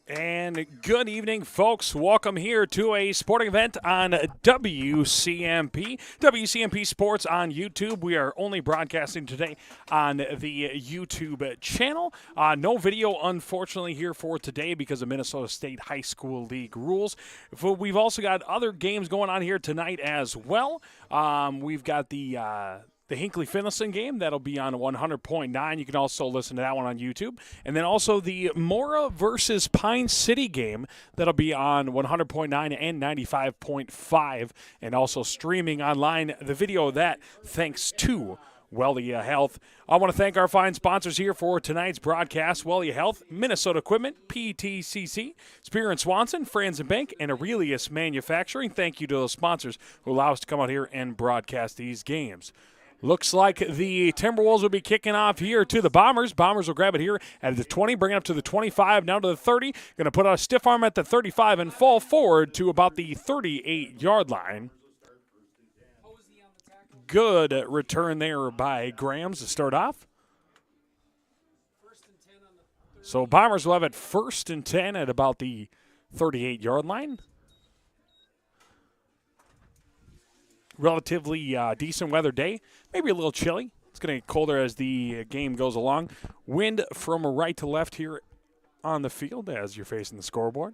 And good evening, folks. Welcome here to a sporting event on WCMP. WCMP Sports on YouTube. We are only broadcasting today on the YouTube channel. No video, unfortunately, here for today because of Minnesota State High School League rules. We've also got other games going on here tonight as well. We've got the Hinckley-Finlayson game. That'll be on 100.9. You can also listen to that one on YouTube. And then also the Mora versus Pine City game. That'll be on 100.9 and 95.5. And also streaming online the video of that thanks to Wellia Health. I want to thank our fine sponsors here for tonight's broadcast. Wellia Health, Minnesota Equipment, PTCC, Spear & Swanson, Franzen Bank, and Aurelius Manufacturing. Thank you to those sponsors who allow us to come out here and broadcast these games. Looks like the Timberwolves will be kicking off here to the Bombers. Bombers will grab it here at the 20, bring it up to the 25, now to the 30. Going to put out a stiff arm at the 35 and fall forward to about the 38-yard line. Good return there by Graham to start off. So Bombers will have it 1st and 10 at about the 38-yard line. Relatively decent weather day, maybe a little chilly. It's going to get colder as the game goes along. Wind from right to left here on the field as you're facing the scoreboard.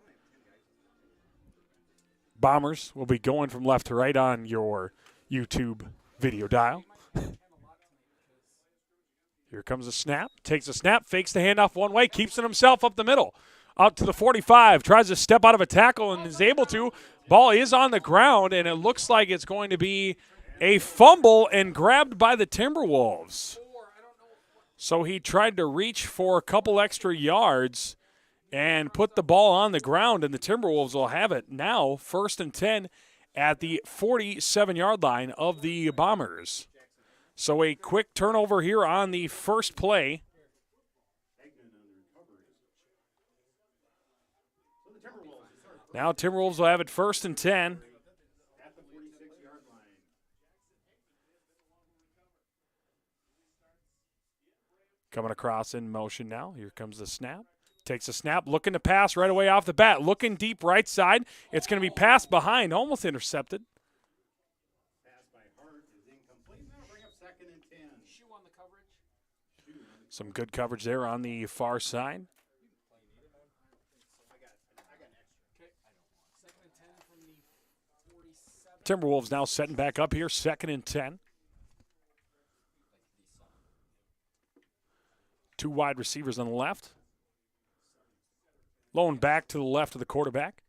Bombers will be going from left to right on your YouTube video dial. Here comes a snap. Takes a snap, fakes the handoff one way, keeps it himself up the middle. Out to the 45, tries to step out of a tackle and is able to. Ball is on the ground, and it looks like it's going to be a fumble and grabbed by the Timberwolves. So he tried to reach for a couple extra yards and put the ball on the ground, and the Timberwolves will have it now 1st and 10 at the 47-yard line of the Bombers. So a quick turnover here on the first play. Now Timberwolves will have it 1st and 10. Coming across in motion now. Here comes the snap. Takes a snap, looking to pass right away off the bat. Looking deep right side. It's going to be passed behind, almost intercepted. Some good coverage there on the far side. Timberwolves now setting back up here, 2nd and 10. 2 wide receivers on the left. Lone back to the left of the quarterback.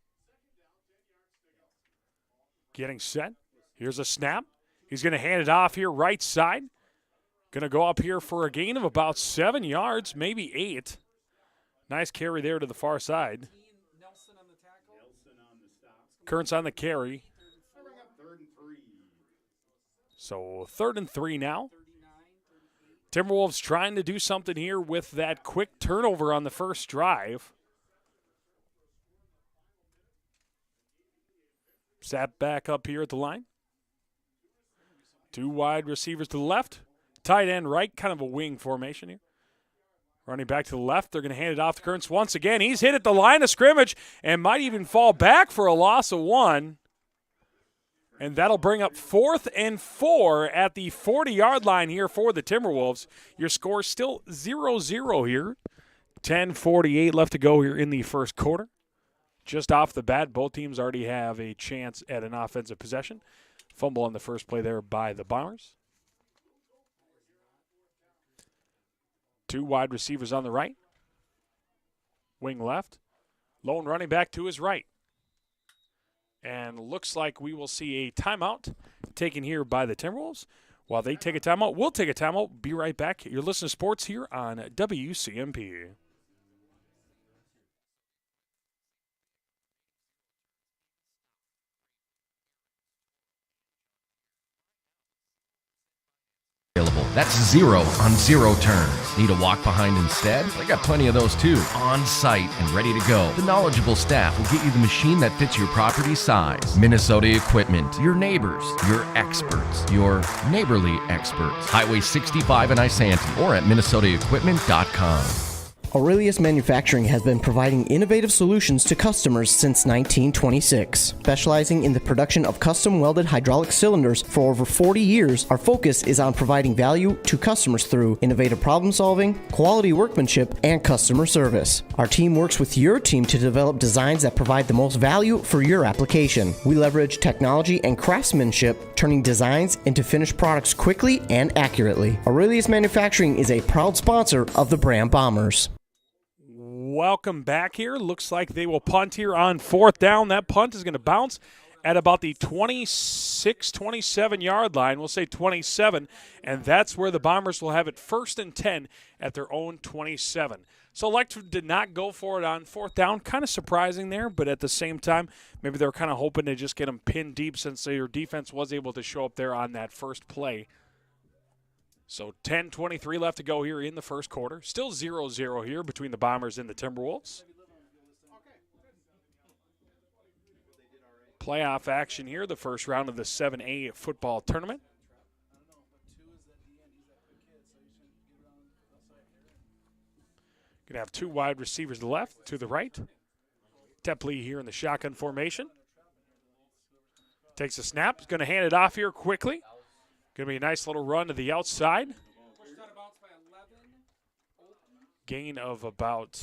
Getting set. Here's a snap. He's going to hand it off here right side. Going to go up here for a gain of about 7 yards, maybe 8. Nice carry there to the far side. Kurtz on the carry. So 3rd and 3 now. Timberwolves trying to do something here with that quick turnover on the first drive. Sat back up here at the line. 2 wide receivers to the left. Tight end right, kind of a wing formation here. Running back to the left, they're going to hand it off to Kurtz once again. He's hit at the line of scrimmage and might even fall back for a loss of 1. And that'll bring up 4th and 4 at the 40-yard line here for the Timberwolves. Your score still 0-0 here. 10:48 left to go here in the first quarter. Just off the bat, both teams already have a chance at an offensive possession. Fumble on the first play there by the Bombers. 2 wide receivers on the right. Wing left. Lone running back to his right. And looks like we will see a timeout taken here by the Timberwolves. While they take a timeout, we'll take a timeout. Be right back. You're listening to sports here on WCMP. That's 0 on 0 turns. Need a walk behind instead? I got plenty of those too. On site and ready to go. The knowledgeable staff will get you the machine that fits your property size. Minnesota Equipment. Your neighbors. Your experts. Your neighborly experts. Highway 65 in Isanti or at minnesotaequipment.com. Aurelius Manufacturing has been providing innovative solutions to customers since 1926. Specializing in the production of custom welded hydraulic cylinders for over 40 years, our focus is on providing value to customers through innovative problem solving, quality workmanship, and customer service. Our team works with your team to develop designs that provide the most value for your application. We leverage technology and craftsmanship, turning designs into finished products quickly and accurately. Aurelius Manufacturing is a proud sponsor of the Braham Bombers. Welcome back here. Looks like they will punt here on fourth down. That punt is going to bounce at about the 26, 27-yard line. We'll say 27, and that's where the Bombers will have it 1st and 10 at their own 27. So Electric did not go for it on fourth down. Kind of surprising there, but at the same time, maybe they were kind of hoping to just get them pinned deep since their defense was able to show up there on that first play. So 10:23 left to go here in the first quarter. Still 0-0 here between the Bombers and the Timberwolves. Playoff action here, the first round of the 7A football tournament. Going to have two wide receivers to the left, to the right. Tepley here in the shotgun formation. Takes a snap, is going to hand it off here quickly. Going to be a nice little run to the outside. Gain of about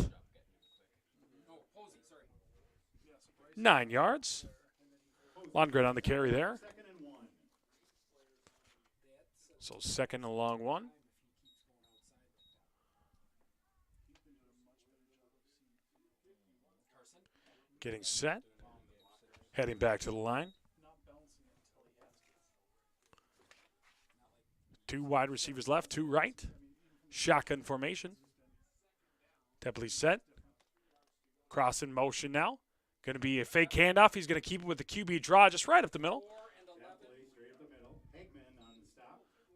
9 yards. Lundgren on the carry there. So 2nd and a long one. Getting set. Heading back to the line. Two wide receivers left, two right. Shotgun formation. Tepley set. Cross in motion now. Going to be a fake handoff. He's going to keep it with the QB draw just right up the middle.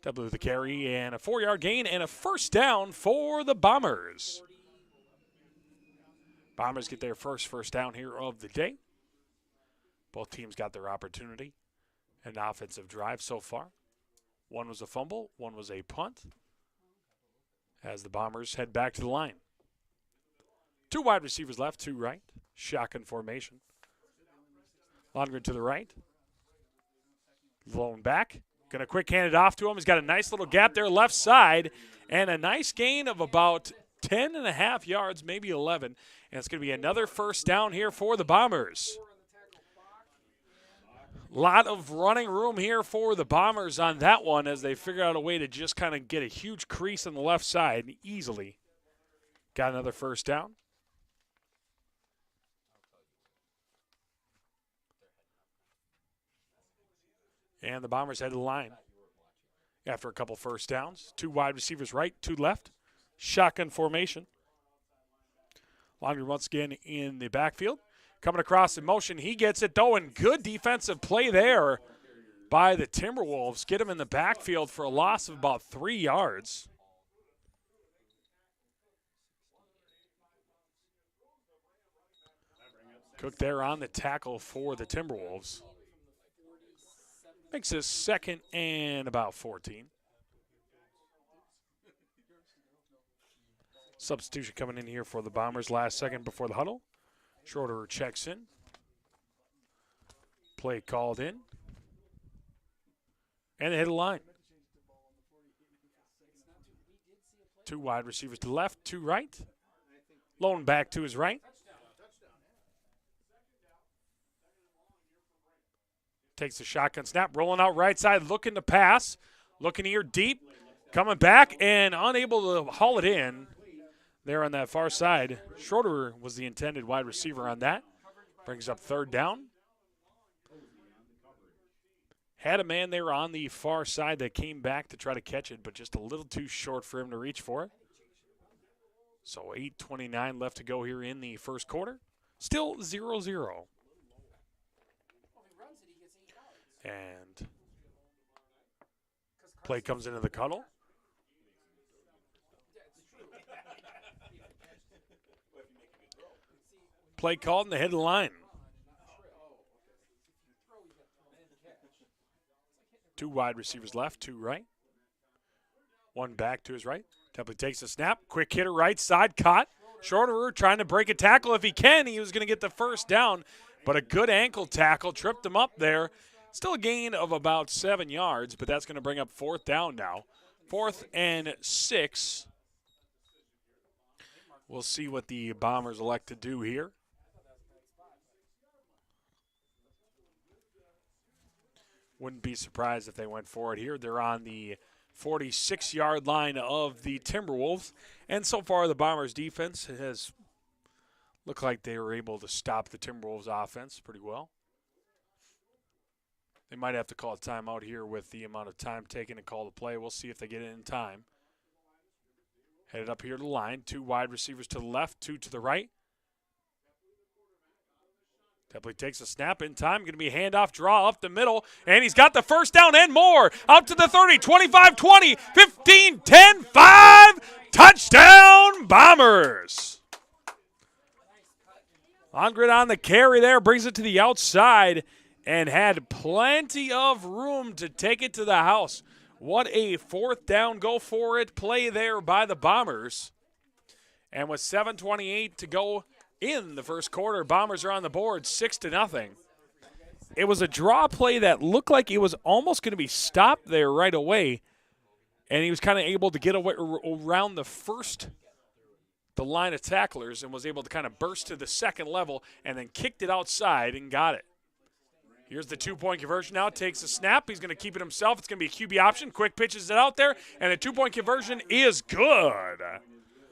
Tepley with the carry and a 4-yard gain and a first down for the Bombers. Bombers get their first down here of the day. Both teams got their opportunity. An offensive drive so far. One was a fumble, one was a punt. As the Bombers head back to the line. Two wide receivers left, two right. Shotgun formation. Lundgren to the right. Blown back. Going to quick hand it off to him. He's got a nice little gap there left side. And a nice gain of about 10.5 yards, maybe 11. And it's going to be another first down here for the Bombers. Lot of running room here for the Bombers on that one as they figure out a way to just kind of get a huge crease on the left side and easily got another first down. And the Bombers head to the line after a couple first downs. Two wide receivers right, two left. Shotgun formation. Lundgren once again in the backfield. Coming across in motion, he gets it though, and good defensive play there by the Timberwolves. Get him in the backfield for a loss of about 3 yards. Cook there on the tackle for the Timberwolves. Makes this 2nd and about 14. Substitution coming in here for the Bombers last second before the huddle. Schroeder checks in. Play called in. And they hit a line. Two wide receivers to the left, two right. Lone back to his right. Takes a shotgun snap, rolling out right side, looking to pass. Looking here deep, coming back and unable to haul it in. There on that far side. Schroeder was the intended wide receiver on that. Brings up 3rd down. Had a man there on the far side that came back to try to catch it, but just a little too short for him to reach for it. So 8:29 left to go here in the first quarter. Still 0-0. And play comes into the cuddle. Play called in the head of the line. Two wide receivers left, two right. One back to his right. Tepley takes a snap. Quick hitter right side. Caught Shorter trying to break a tackle if he can. He was going to get the first down, but a good ankle tackle tripped him up there. Still a gain of about 7 yards, but that's going to bring up 4th down now. 4th and 6. We'll see what the Bombers elect to do here. Wouldn't be surprised if they went for it here. They're on the 46-yard line of the Timberwolves. And so far, the Bombers' defense has looked like they were able to stop the Timberwolves' offense pretty well. They might have to call a timeout here with the amount of time taken to call the play. We'll see if they get it in time. Headed up here to the line. 2 wide receivers to the left, 2 to the right. Tepley takes a snap in time. Going to be a handoff draw up the middle. And he's got the first down and more. Out to the 30, 25, 20, 15, 10, 5. Touchdown, Bombers. Longren on the carry there. Brings it to the outside and had plenty of room to take it to the house. What a 4th down, go for it play there by the Bombers. And with 7:28 to go in the first quarter, Bombers are on the board 6-0. It was a draw play that looked like it was almost going to be stopped there right away. And he was kind of able to get away around the line of tacklers and was able to kind of burst to the second level and then kicked it outside and got it. Here's the 2-point conversion now. Takes a snap. He's going to keep it himself. It's going to be a QB option. Quick pitches it out there, and the 2-point conversion is good.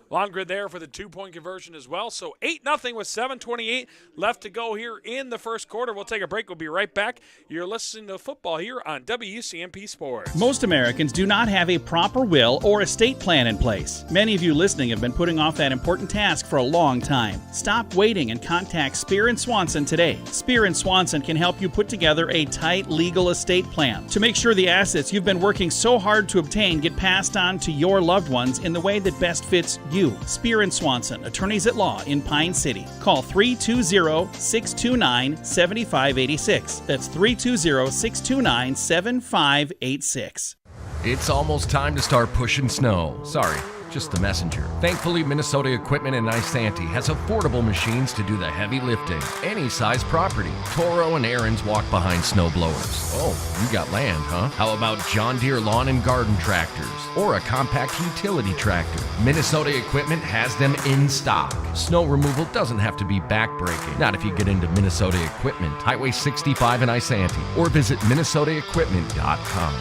Long grid there for the 2-point conversion as well. So 8-0 with 7:28 left to go here in the first quarter. We'll take a break. We'll be right back. You're listening to football here on WCMP Sports. Most Americans do not have a proper will or estate plan in place. Many of you listening have been putting off that important task for a long time. Stop waiting and contact Spear & Swanson today. Spear & Swanson can help you put together a tight legal estate plan to make sure the assets you've been working so hard to obtain get passed on to your loved ones in the way that best fits you. Spear & Swanson, attorneys at law in Pine City. Call 320-629-7586. That's 320-629-7586. It's almost time to start pushing snow. Sorry, just the messenger. Thankfully, Minnesota Equipment in Isanti has affordable machines to do the heavy lifting. Any size property. Toro and Aaron's walk behind snow blowers. Oh, you got land, huh? How about John Deere lawn and garden tractors? Or a compact utility tractor? Minnesota Equipment has them in stock. Snow removal doesn't have to be backbreaking. Not if you get into Minnesota Equipment, Highway 65 in Isanti. Or visit minnesotaequipment.com.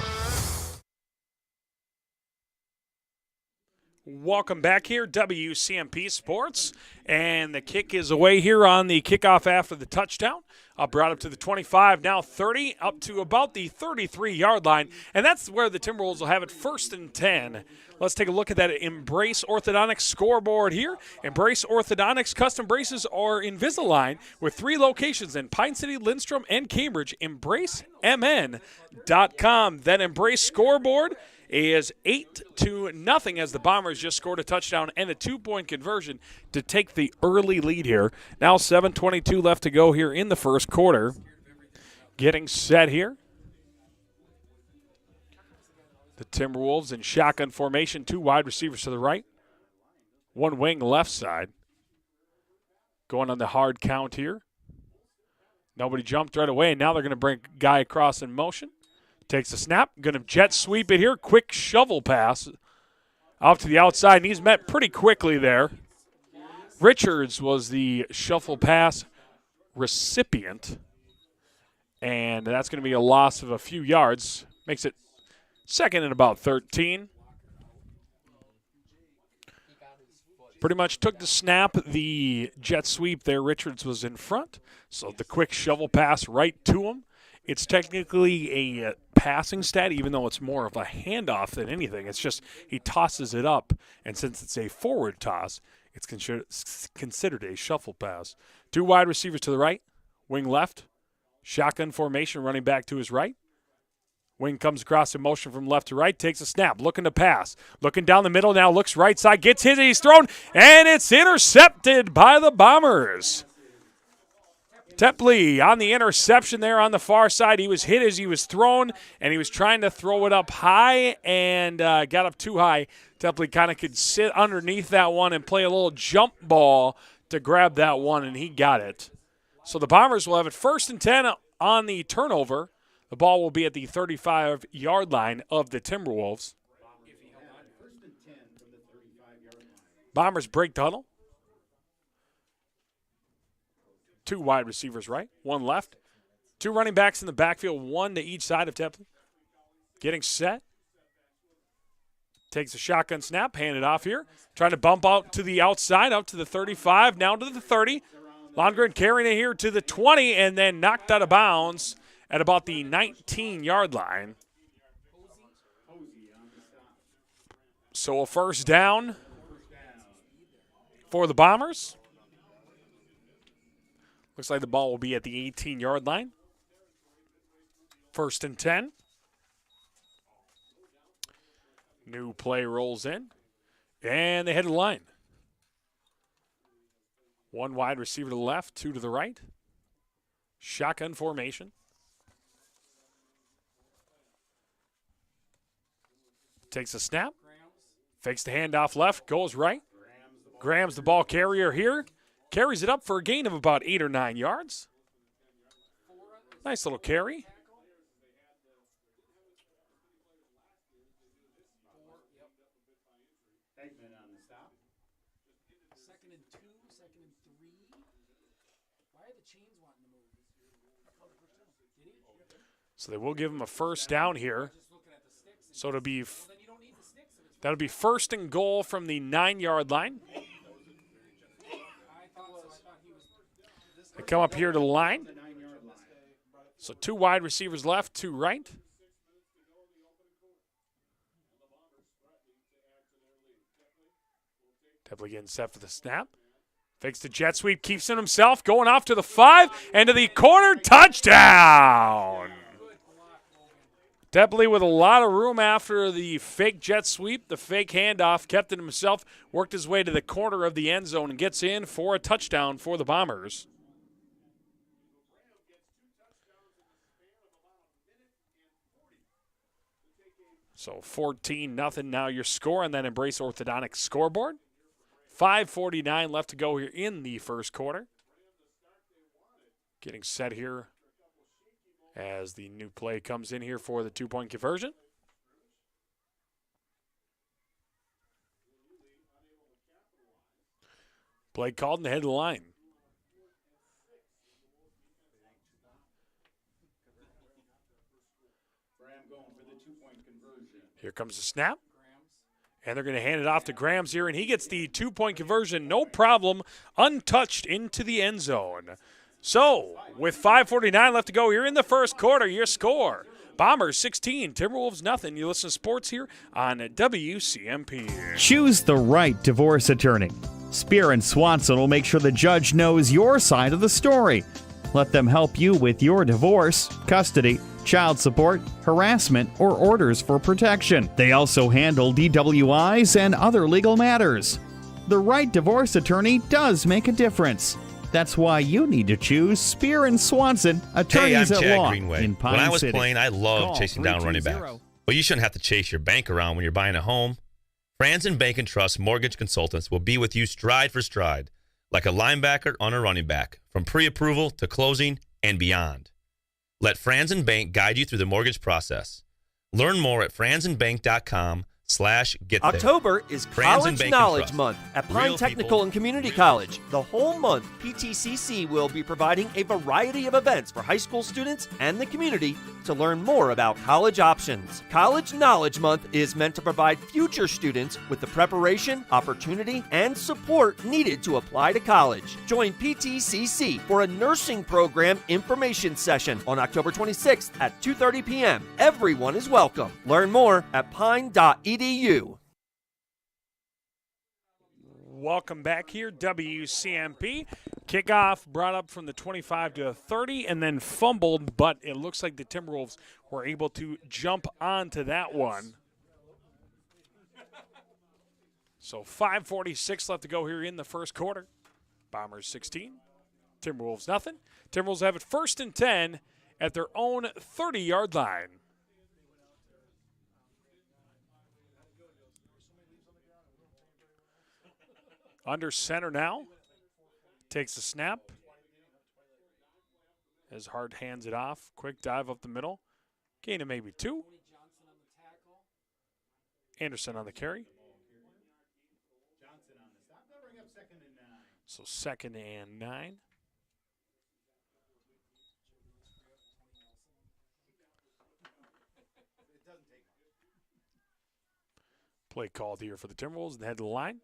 Welcome back here, WCMP Sports. And the kick is away here on the kickoff after the touchdown. Brought up to the 25, now 30, up to about the 33-yard line. And that's where the Timberwolves will have it 1st and 10. Let's take a look at that Embrace Orthodontics scoreboard here. Embrace Orthodontics custom braces are Invisalign with 3 locations in Pine City, Lindstrom, and Cambridge. EmbraceMN.com. That Embrace scoreboard is 8-0 as the Bombers just scored a touchdown and a 2-point conversion to take the early lead here. Now 7:22 left to go here in the first quarter. Getting set here. The Timberwolves in shotgun formation, 2 wide receivers to the right, 1 wing left side. Going on the hard count here. Nobody jumped right away, and now they're going to bring a guy across in motion. Takes a snap, going to jet sweep it here. Quick shovel pass out to the outside, and he's met pretty quickly there. Richards was the shuffle pass recipient, and that's going to be a loss of a few yards. Makes it 2nd and about 13. Pretty much took the snap, the jet sweep there. Richards was in front, so the quick shovel pass right to him. It's technically a passing stat, even though it's more of a handoff than anything. It's just he tosses it up, and since it's a forward toss, it's considered a shuffle pass. 2 wide receivers to the right, wing left, shotgun formation running back to his right. Wing comes across in motion from left to right, takes a snap, looking to pass. Looking down the middle now, looks right side, gets hit, he's thrown, and it's intercepted by the Bombers. Tepley on the interception there on the far side. He was hit as he was thrown, and he was trying to throw it up high and got up too high. Tepley kind of could sit underneath that one and play a little jump ball to grab that one, and he got it. So the Bombers will have it 1st and 10 on the turnover. The ball will be at the 35-yard line of the Timberwolves. Bombers break the huddle. 2 wide receivers right, 1 left. 2 running backs in the backfield, 1 to each side of Tepley. Getting set. Takes a shotgun snap, hand it off here. Trying to bump out to the outside, out to the 35, now to the 30. Lundgren carrying it here to the 20 and then knocked out of bounds at about the 19-yard line. So a 1st down for the Bombers. Looks like the ball will be at the 18-yard line. 1st and 10. New play rolls in. And they head to the line. 1 wide receiver to the left, 2 to the right. Shotgun formation. Takes a snap. Fakes the handoff left, goes right. Graham's the ball carrier here. Carries it up for a gain of about 8 or 9 yards. Nice little carry. So they will give him a 1st down here. So that'll be 1st and goal from the 9-yard line. They come up here to the line. So 2 wide receivers left, 2 right. Tepley getting set for the snap. Fakes the jet sweep, keeps it himself, going off to the 5 and to the corner, touchdown! Tepley with a lot of room after the fake jet sweep, the fake handoff, kept it himself, worked his way to the corner of the end zone and gets in for a touchdown for the Bombers. So 14-0 now your score, and then Embrace Orthodontic scoreboard. 5:49 left to go here in the 1st quarter. Getting set here as the new play comes in here for the 2-point conversion. Play called and head to the line. Here comes the snap. And they're going to hand it off to Grams here, and he gets the 2-point conversion, no problem, untouched into the end zone. So, with 5:49 left to go here in the 1st quarter, your score, Bombers 16, Timberwolves nothing. You listen to sports here on WCMP. Choose the right divorce attorney. Spear and Swanson will make sure the judge knows your side of the story. Let them help you with your divorce, custody, child support, harassment, or orders for protection. They also handle DWIs and other legal matters. The right divorce attorney does make a difference. That's why you need to choose Spear and Swanson, attorneys I'm at Chad law Greenway. in Pine When I was City. playing, I loved Call chasing down running backs. 320. But you shouldn't have to chase your bank around when you're buying a home. Franzen Bank and Trust mortgage consultants will be with you stride for stride, like a linebacker on a running back, from pre-approval to closing and beyond. Let Franzen Bank guide you through the mortgage process. Learn more at franzenbank.com/get there. October is Franzen College Bank and Knowledge Trust. Month at Pine Real Technical people. and Community College. The whole month, PTCC will be providing a variety of events for high school students and the community to learn more about college options. College Knowledge Month is meant to provide future students with the preparation, opportunity, and support needed to apply to college. Join PTCC for a nursing program information session on October 26th at 2:30 p.m. Everyone is welcome. Learn more at pine.edu. Welcome back here, WCMP. Kickoff brought up from the 25 to 30 and then fumbled, but it looks like the Timberwolves were able to jump onto that one. So 5:46 left to go here in the 1st quarter. Bombers 16, Timberwolves nothing. Timberwolves have it 1st and 10 at their own 30-yard line. Under center now. Takes the snap. As Hart hands it off. Quick dive up the middle. Gain of maybe 2. Anderson on the carry. So 2nd and 9. Play called here for the Timberwolves and head to the line.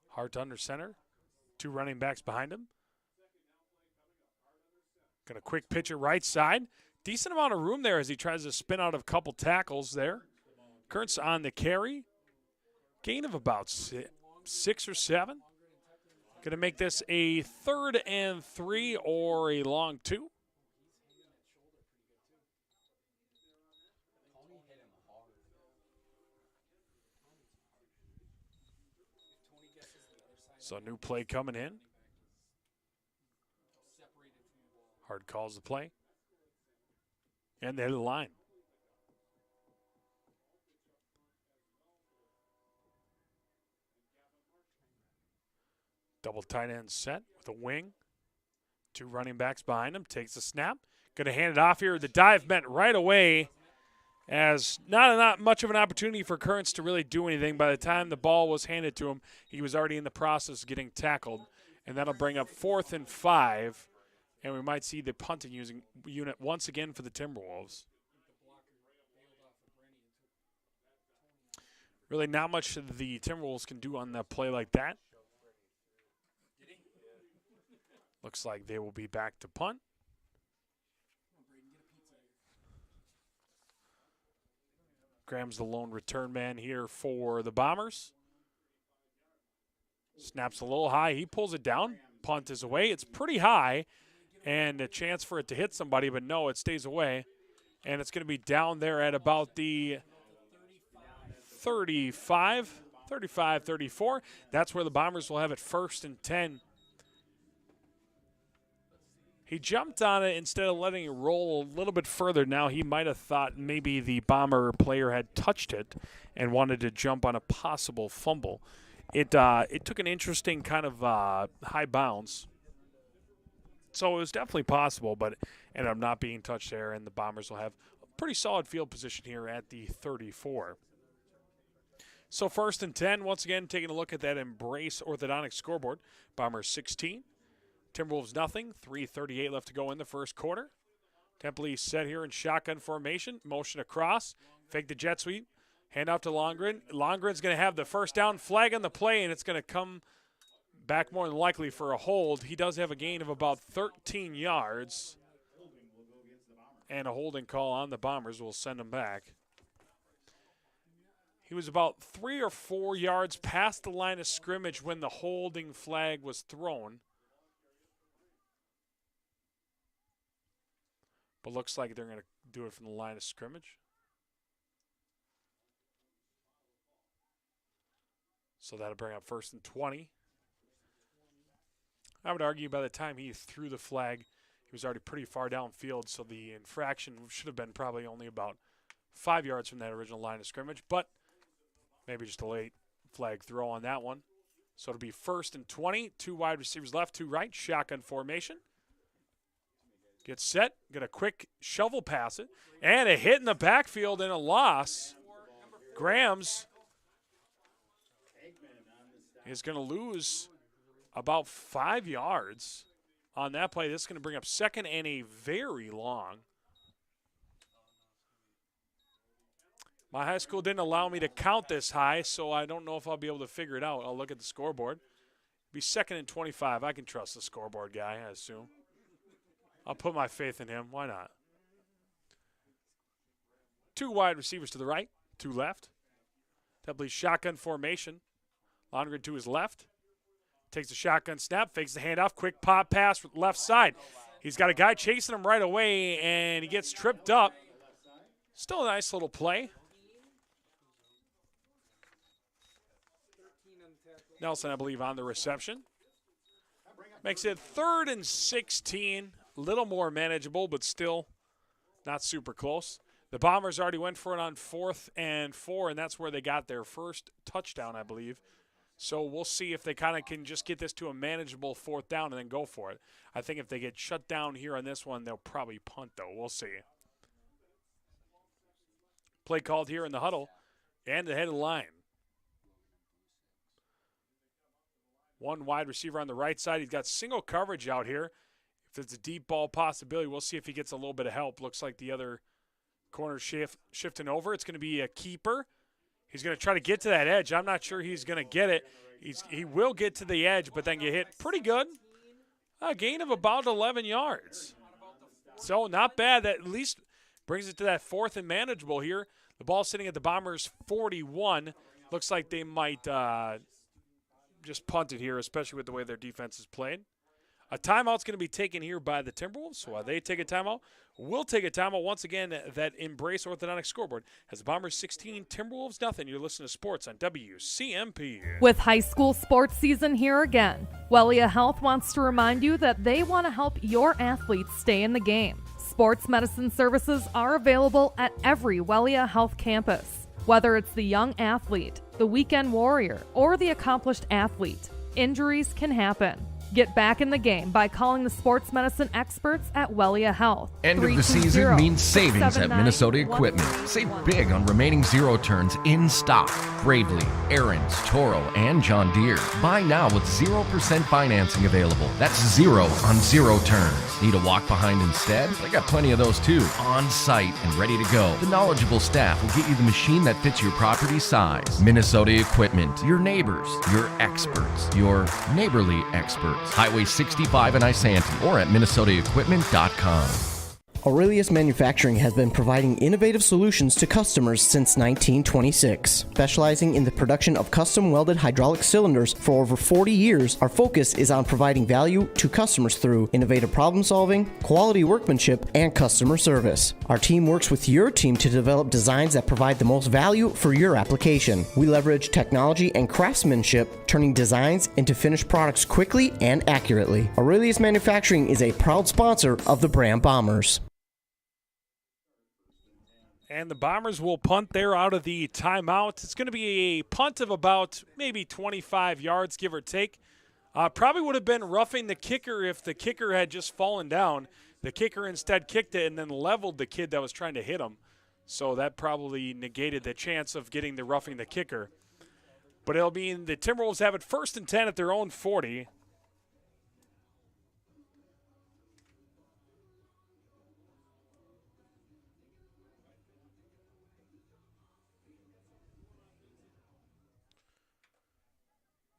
Hart under center. 2 running backs behind him. Got a quick pitch at right side. Decent amount of room there as he tries to spin out of a couple tackles there. Kurtz on the carry. Gain of about 6 or 7. Going to make this a 3rd and 3 or a long 2. So new play coming in. Hard calls the play. And they're the line. Double tight end set with a wing. 2 running backs behind him. Takes the snap. Going to hand it off here. The dive meant right away as not much of an opportunity for Currents to really do anything. By the time the ball was handed to him, he was already in the process of getting tackled. And that'll bring up 4th and 5. And we might see the punting unit once again for the Timberwolves. Really not much the Timberwolves can do on that play like that. Looks like they will be back to punt. Graham's the lone return man here for the Bombers. Snaps a little high. He pulls it down. Punt is away. It's pretty high. And a chance for it to hit somebody, but no, it stays away. And it's going to be down there at about the 35, 34. That's where the Bombers will have it 1st and 10. He jumped on it instead of letting it roll a little bit further. Now he might have thought maybe the Bomber player had touched it and wanted to jump on a possible fumble. It took an interesting kind of high bounce. So it was definitely possible, but ended up not being touched there, and the Bombers will have a pretty solid field position here at the 34. So 1st and 10, once again, taking a look at that Embrace orthodontic scoreboard. Bombers 16. Timberwolves nothing. 3:38 left to go in the first quarter. Temple East set here in shotgun formation. Motion across. Fake the jet sweep. Hand off to Longren. Longren's going to have the first down flag on the play, and it's going to come back more than likely for a hold. He does have a gain of about 13 yards. And a holding call on the Bombers will send him back. He was about 3 or 4 yards past the line of scrimmage when the holding flag was thrown. But looks like they're going to do it from the line of scrimmage. So that'll bring up 1st and 20. I would argue by the time he threw the flag, he was already pretty far downfield, so the infraction should have been probably only about 5 yards from that original line of scrimmage, but maybe just a late flag throw on that one. So it'll be 1st and 20, 2 wide receivers left, 2 right, shotgun formation. Gets set, get a quick shovel pass it, and a hit in the backfield and a loss. Graham's is going to lose about 5 yards on that play. This is going to bring up 2nd and a very long. My high school didn't allow me to count this high, so I don't know if I'll be able to figure it out. I'll look at the scoreboard. It'll be 2nd and 25. I can trust the scoreboard guy, I assume. I'll put my faith in him. Why not? 2 wide receivers to the right, 2 left. Temple shotgun formation. Longren to his left. Takes a shotgun snap, fakes the handoff, quick pop pass left side. He's got a guy chasing him right away, and he gets tripped up. Still a nice little play. Nelson, I believe, on the reception. Makes it 3rd and 16. A little more manageable, but still not super close. The Bombers already went for it on 4th and 4, and that's where they got their first touchdown, I believe. So we'll see if they kind of can just get this to a manageable 4th down and then go for it. I think if they get shut down here on this one, they'll probably punt, though. We'll see. Play called here in the huddle and the head of the line. One wide receiver on the right side. He's got single coverage out here. If it's a deep ball possibility, we'll see if he gets a little bit of help. Looks like the other corner shifting over. It's going to be a keeper. He's going to try to get to that edge. I'm not sure he's going to get it. He will get to the edge, but then get hit pretty good. A gain of about 11 yards. So not bad. That at least brings it to that 4th and manageable here. The ball sitting at the Bombers' 41. Looks like they might just punt it here, especially with the way their defense is played. A timeout's going to be taken here by the Timberwolves. So while they take a timeout, we'll take a timeout. Once again, that Embrace Orthodontic scoreboard has the Bombers 16, Timberwolves nothing. You're listening to Sports on WCMP. With high school sports season here again, Wellia Health wants to remind you that they want to help your athletes stay in the game. Sports medicine services are available at every Wellia Health campus. Whether it's the young athlete, the weekend warrior, or the accomplished athlete, injuries can happen. Get back in the game by calling the sports medicine experts at Wellia Health. End of the season means savings at Minnesota Equipment. Save big on remaining zero turns in stock. Bravely, Aaron's, Toro, and John Deere. Buy now with 0% financing available. That's 0 on zero turns. Need a walk behind instead? I got plenty of those too. On site and ready to go. The knowledgeable staff will get you the machine that fits your property size. Minnesota Equipment. Your neighbors, your experts, your neighborly experts. Highway 65 in Isanti or at minnesotaequipment.com. Aurelius Manufacturing has been providing innovative solutions to customers since 1926. Specializing in the production of custom welded hydraulic cylinders for over 40 years, our focus is on providing value to customers through innovative problem solving, quality workmanship, and customer service. Our team works with your team to develop designs that provide the most value for your application. We leverage technology and craftsmanship, turning designs into finished products quickly and accurately. Aurelius Manufacturing is a proud sponsor of the Braham Bombers. And the Bombers will punt there out of the timeout. It's going to be a punt of about maybe 25 yards, give or take. Probably would have been roughing the kicker if the kicker had just fallen down. The kicker instead kicked it and then leveled the kid that was trying to hit him. So that probably negated the chance of getting the roughing the kicker. But it'll mean the Timberwolves have it 1st and 10 at their own 40.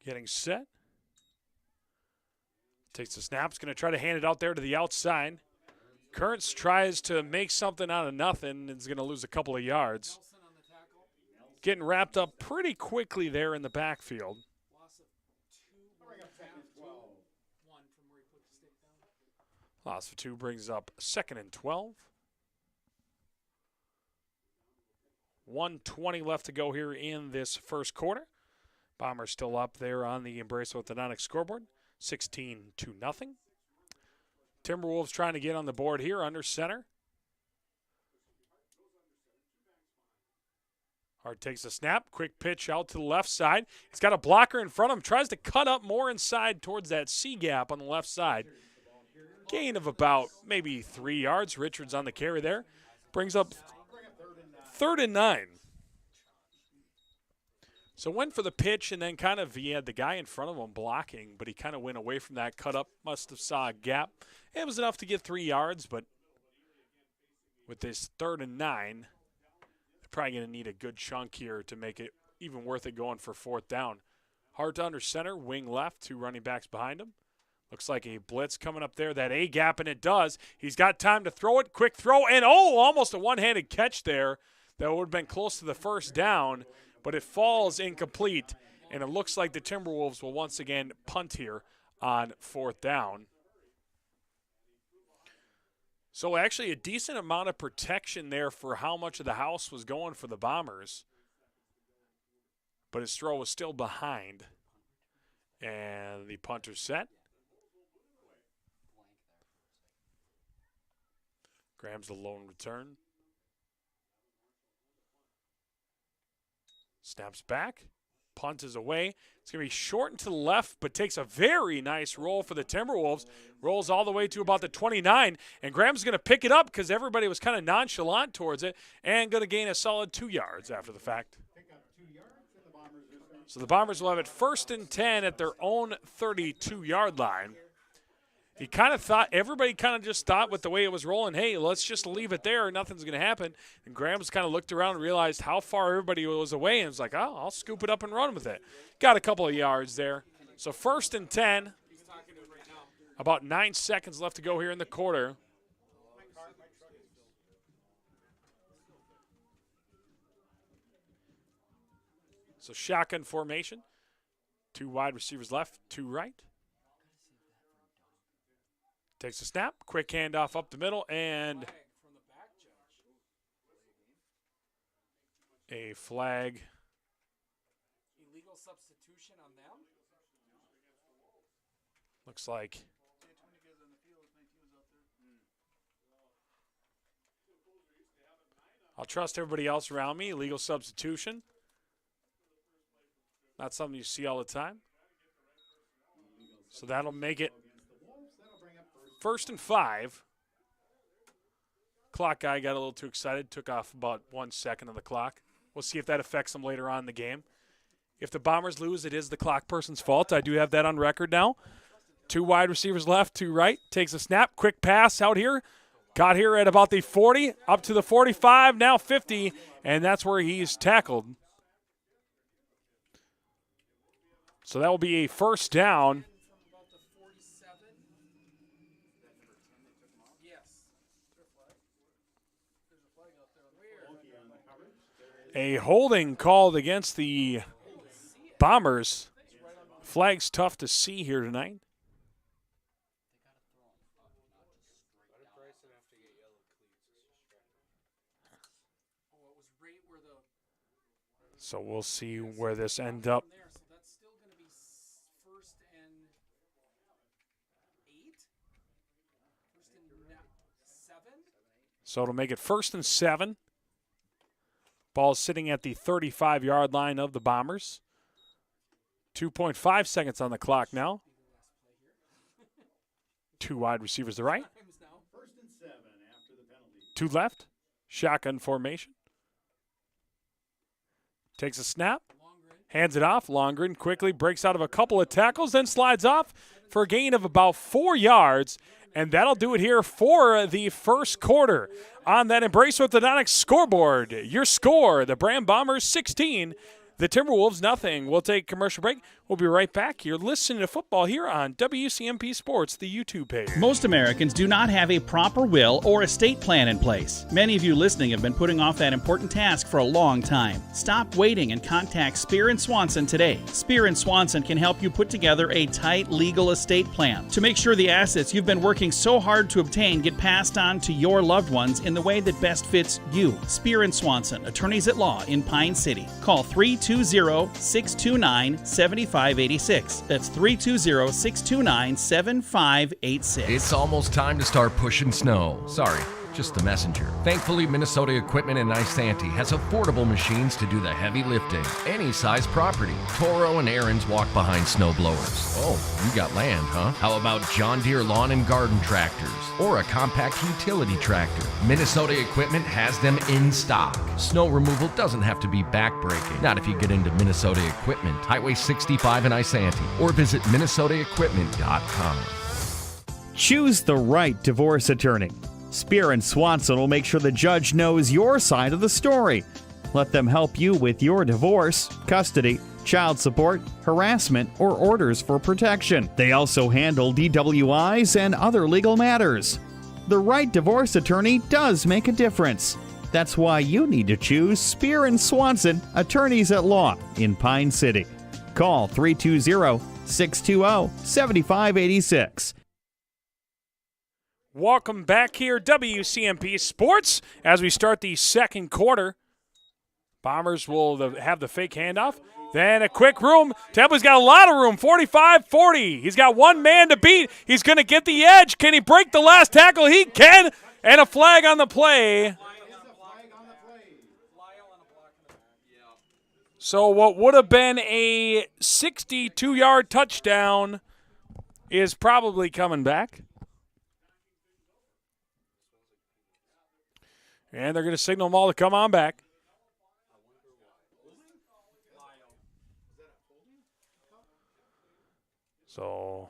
Getting set. Takes the snap. Is going to try to hand it out there to the outside. Kurtz tries to make something out of nothing and is going to lose a couple of yards. Getting wrapped up pretty quickly there in the backfield. Loss of 2 brings up 2nd and 12. 1:20 left to go here in this first quarter. Bombers still up there on the Embrace Orthodontic scoreboard, 16-0. Timberwolves trying to get on the board here under center. Hart takes a snap, quick pitch out to the left side. He's got a blocker in front of him, tries to cut up more inside towards that C gap on the left side. Gain of about maybe 3 yards. Richards on the carry there. Brings up 3rd and 9. So went for the pitch and then kind of he had the guy in front of him blocking, but he kind of went away from that cut up, must have saw a gap. It was enough to get 3 yards, but with this 3rd and 9, they're probably going to need a good chunk here to make it even worth it going for 4th down. Hart under center, wing left, 2 running backs behind him. Looks like a blitz coming up there, that A gap, and it does. He's got time to throw it, quick throw, and almost a one-handed catch there. That would have been close to the 1st down. But it falls incomplete, and it looks like the Timberwolves will once again punt here on 4th down. So actually a decent amount of protection there for how much of the house was going for the Bombers. But his throw was still behind. And the punter's set. Graham's the lone return. Snaps back. Punt is away. It's going to be short and to the left, but takes a very nice roll for the Timberwolves. Rolls all the way to about the 29, and Graham's going to pick it up because everybody was kind of nonchalant towards it and going to gain a solid 2 yards after the fact. So the Bombers will have it 1st and 10 at their own 32-yard line. He kind of thought, everybody kind of just thought with the way it was rolling, hey, let's just leave it there. Nothing's going to happen. And Graham's kind of looked around and realized how far everybody was away and was like, oh, I'll scoop it up and run with it. Got a couple of yards there. So 1st and 10. About 9 seconds left to go here in the quarter. So shotgun formation. 2 wide receivers left, 2 right. Takes a snap, quick handoff up the middle, and a flag. Illegal substitution on them? Looks like. I'll trust everybody else around me. Illegal substitution. Not something you see all the time. So that'll make it 1st and 5. Clock guy got a little too excited, took off about 1 second on the clock. We'll see if that affects him later on in the game. If the Bombers lose, it is the clock person's fault. I do have that on record now. 2 wide receivers left, 2 right. Takes a snap, quick pass out here. Got here at about the 40, up to the 45, now 50, and that's where he's tackled. So that will be a 1st down. A holding called against the Bombers. Flag's tough to see here tonight. So we'll see where this ends up. So it'll make it 1st and 7. Ball's sitting at the 35-yard line of the Bombers. 2.5 seconds on the clock now. 2 wide receivers to the right. 2 left. Shotgun formation. Takes a snap. Hands it off. Longren quickly breaks out of a couple of tackles, then slides off for a gain of about 4 yards. And that'll do it here for the first quarter. On that Embrace Orthodontics scoreboard, your score, the Braham Bombers 16, the Timberwolves nothing. We'll take a commercial break. We'll be right back. You're listening to football here on WCMP Sports, the YouTube page. Most Americans do not have a proper will or estate plan in place. Many of you listening have been putting off that important task for a long time. Stop waiting and contact Spear & Swanson today. Spear & Swanson can help you put together a tight legal estate plan to make sure the assets you've been working so hard to obtain get passed on to your loved ones in the way that best fits you. Spear & Swanson, attorneys at law in Pine City. Call 320-629-7586. That's 320-629-7586. It's almost time to start pushing snow. Sorry, just the messenger. Thankfully, Minnesota Equipment in Isanti has affordable machines to do the heavy lifting. Any size property. Toro and Aaron's walk behind snow blowers. Oh, you got land, huh? How about John Deere lawn and garden tractors? Or a compact utility tractor? Minnesota Equipment has them in stock. Snow removal doesn't have to be backbreaking. Not if you get into Minnesota Equipment. Highway 65 in Isanti. Or visit minnesotaequipment.com. Choose the right divorce attorney. Spear & Swanson will make sure the judge knows your side of the story. Let them help you with your divorce, custody, child support, harassment, or orders for protection. They also handle DWIs and other legal matters. The right divorce attorney does make a difference. That's why you need to choose Spear & Swanson, attorneys at law in Pine City. Call 320-620-7586. Welcome back here, WCMP Sports, as we start the second quarter. Bombers will have the fake handoff. Then a quick room. Temple's got a lot of room, 45-40. He's got one man to beat. He's going to get the edge. Can he break the last tackle? He can. And a flag on the play. So what would have been a 62-yard touchdown is probably coming back. And they're going to signal them all to come on back. So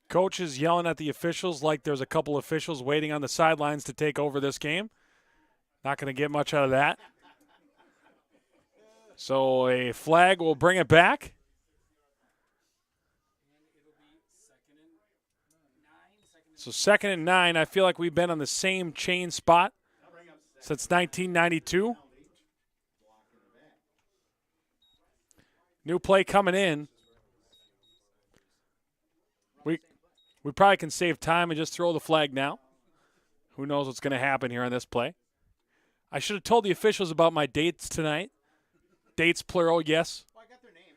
coach is yelling at the officials like there's a couple officials waiting on the sidelines to take over this game. Not going to get much out of that. So a flag will bring it back. So 2nd and 9. I feel like we've been on the same chain spot since 1992. New play coming in. We probably can save time and just throw the flag now. Who knows what's going to happen here on this play. I should have told the officials about my dates tonight. Dates plural, yes. Well, I got their names.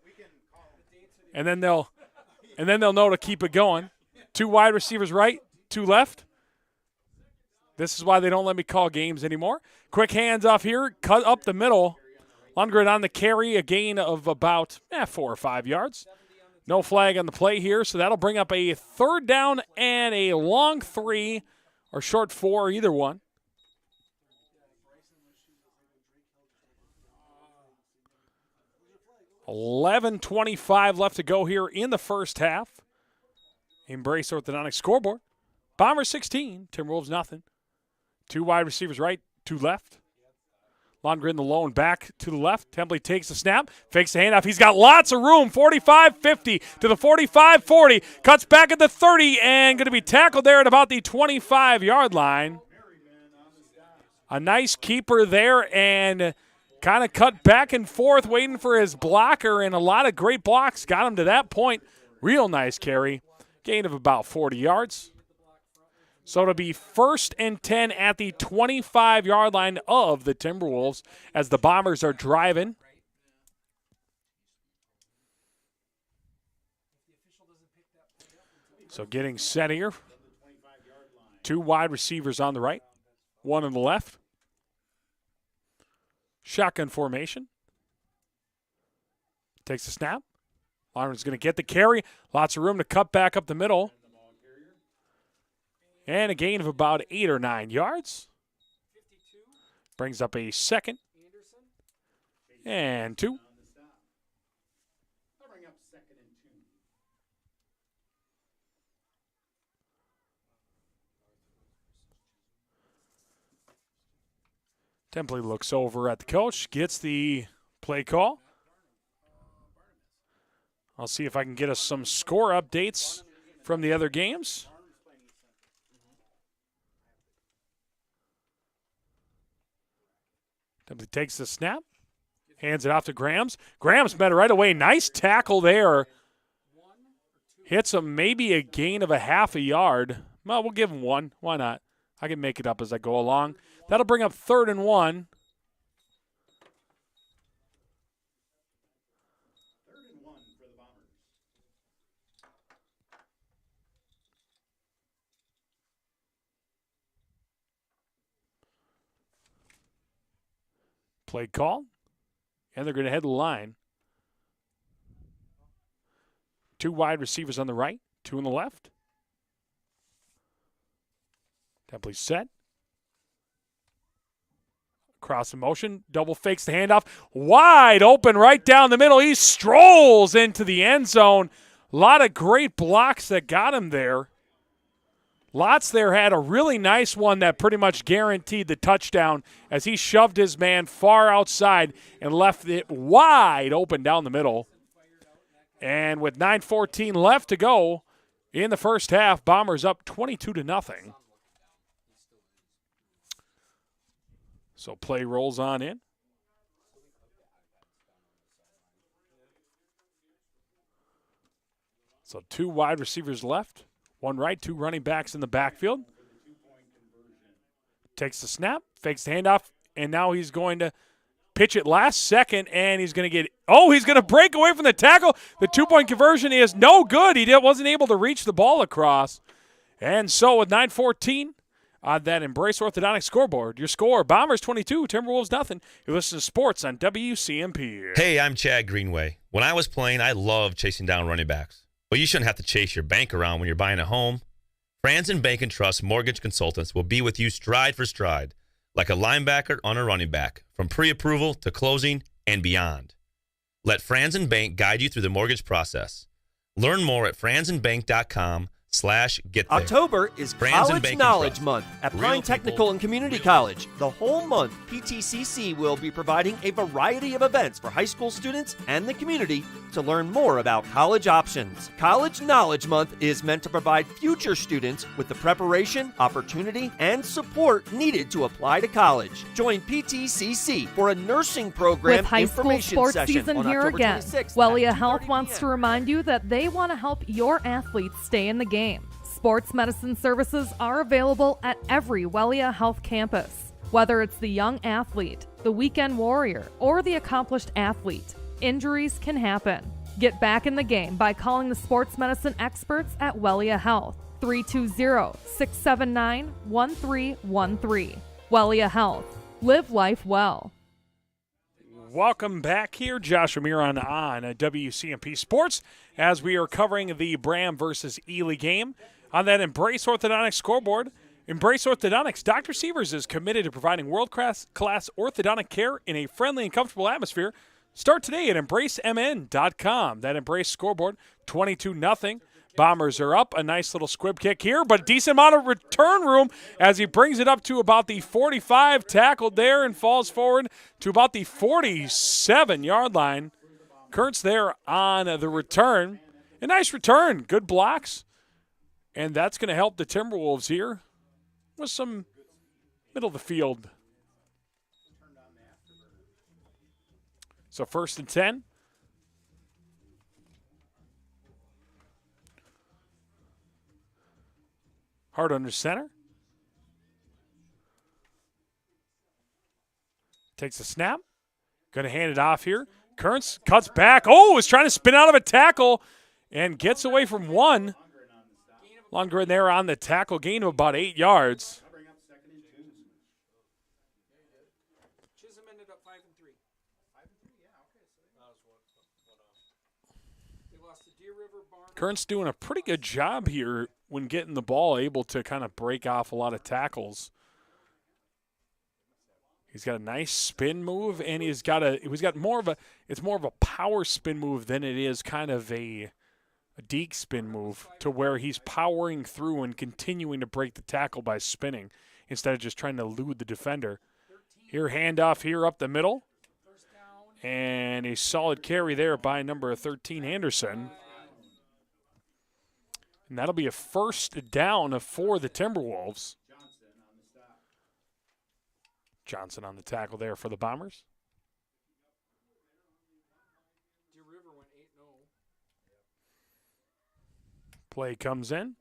We can call them. And then they'll know to keep it going. 2 wide receivers right, 2 left. This is why they don't let me call games anymore. Quick hands off here, cut up the middle. Lundgren on the carry, a gain of about 4 or 5 yards. No flag on the play here, so that'll bring up a 3rd down and a long 3 or short 4, either one. 11:25 left to go here in the first half. Embrace Orthodontic scoreboard. Bombers 16, Timberwolves nothing. 2 wide receivers right, 2 left. Lundgren the lone back to the left. Templey takes the snap, fakes the handoff. He's got lots of room. 45-50 to the 45-40. Cuts back at the 30 and going to be tackled there at about the 25-yard line. A nice keeper there and kind of cut back and forth waiting for his blocker, and a lot of great blocks got him to that point. Real nice carry. Gain of about 40 yards. So it'll be 1st and 10 at the 25-yard line of the Timberwolves as the Bombers are driving. So getting set here. 2 wide receivers on the right, 1 on the left. Shotgun formation. Takes the snap. Lundgren's going to get the carry. Lots of room to cut back up the middle. And a gain of about 8 or 9 yards. Brings up a 2nd and 2. Templey looks over at the coach, gets the play call. I'll see if I can get us some score updates from the other games. Templey takes the snap, hands it off to Grams. Grams met it right away. Nice tackle there. Hits him maybe a gain of a half a yard. Well, we'll give him 1. Why not? I can make it up as I go along. That'll bring up 3rd and 1. Play call, and they're going to head to the line. 2 wide receivers on the right, 2 on the left. Templey set. Cross in motion, double fakes the handoff. Wide open right down the middle. He strolls into the end zone. A lot of great blocks that got him there. Lots there had a really nice one that pretty much guaranteed the touchdown as he shoved his man far outside and left it wide open down the middle. And with 9:14 left to go in the first half, Bombers up 22-0. So play rolls on in. So 2 wide receivers left. 1 right, 2 running backs in the backfield. Takes the snap, fakes the handoff, and now he's going to pitch it last second, and he's going to break away from the tackle. The two-point conversion is no good. He wasn't able to reach the ball across. And so with 9:14 on that Embrace Orthodontic scoreboard, your score, Bombers 22, Timberwolves nothing. You listen to sports on WCMP. Hey, I'm Chad Greenway. When I was playing, I loved chasing down running backs. Well, you shouldn't have to chase your bank around when you're buying a home. Franzen Bank and Trust Mortgage Consultants will be with you stride for stride, like a linebacker on a running back, from pre-approval to closing and beyond. Let Franzen Bank guide you through the mortgage process. Learn more at franzenbank.com/get there. October is Franzen College Bank and Knowledge Trust. Month at Real Pine people, Technical and Community real College. The whole month, PTCC will be providing a variety of events for high school students and the community to learn more about college options. College Knowledge Month is meant to provide future students with the preparation, opportunity, and support needed to apply to college. Join PTCC for a nursing program With high school information sports session season on here October again, 26th at Wellia 2:30 Health wants to p.m. remind you that they want to help your athletes stay in the game. Sports medicine services are available at every Wellia Health campus. Whether it's the young athlete, the weekend warrior, or the accomplished athlete, injuries can happen. Get back in the game by calling the sports medicine experts at Wellia Health, 320-679-1313. Wellia Health. Live life well. Welcome back here. Josh Amiron on WCMP Sports as we are covering the Braham versus Ely game on that Embrace Orthodontics scoreboard. Embrace Orthodontics. Dr. Sievers is committed to providing world-class orthodontic care in a friendly and comfortable atmosphere. Start today at embracemn.com. That Embrace scoreboard, 22-0. Bombers are up. A nice little squib kick here, but decent amount of return room as he brings it up to about the 45, tackled there and falls forward to about the 47-yard line. Kurtz there on the return. A nice return. Good blocks. And that's going to help the Timberwolves here with some middle of the field. So 1st and 10. Hard under center. Takes a snap. Going to hand it off here. Kearns cuts back. Oh, is trying to spin out of a tackle and gets away from one. Lundgren there on the tackle. Gain of about 8 yards. Chisholm ended up 5-3. 5-3, yeah, okay. They lost to Deer River, Barnum. Kearns doing a pretty good job here when getting the ball, able to kind of break off a lot of tackles. He's got a nice spin move, and it's more of a power spin move than it is kind of a deke spin move, to where he's powering through and continuing to break the tackle by spinning instead of just trying to elude the defender. Here, handoff here up the middle, and a solid carry there by number 13, Anderson. And that'll be a first down for the Timberwolves. Johnson on the tackle there for the Bombers. Deer River went 8-0. Play comes in.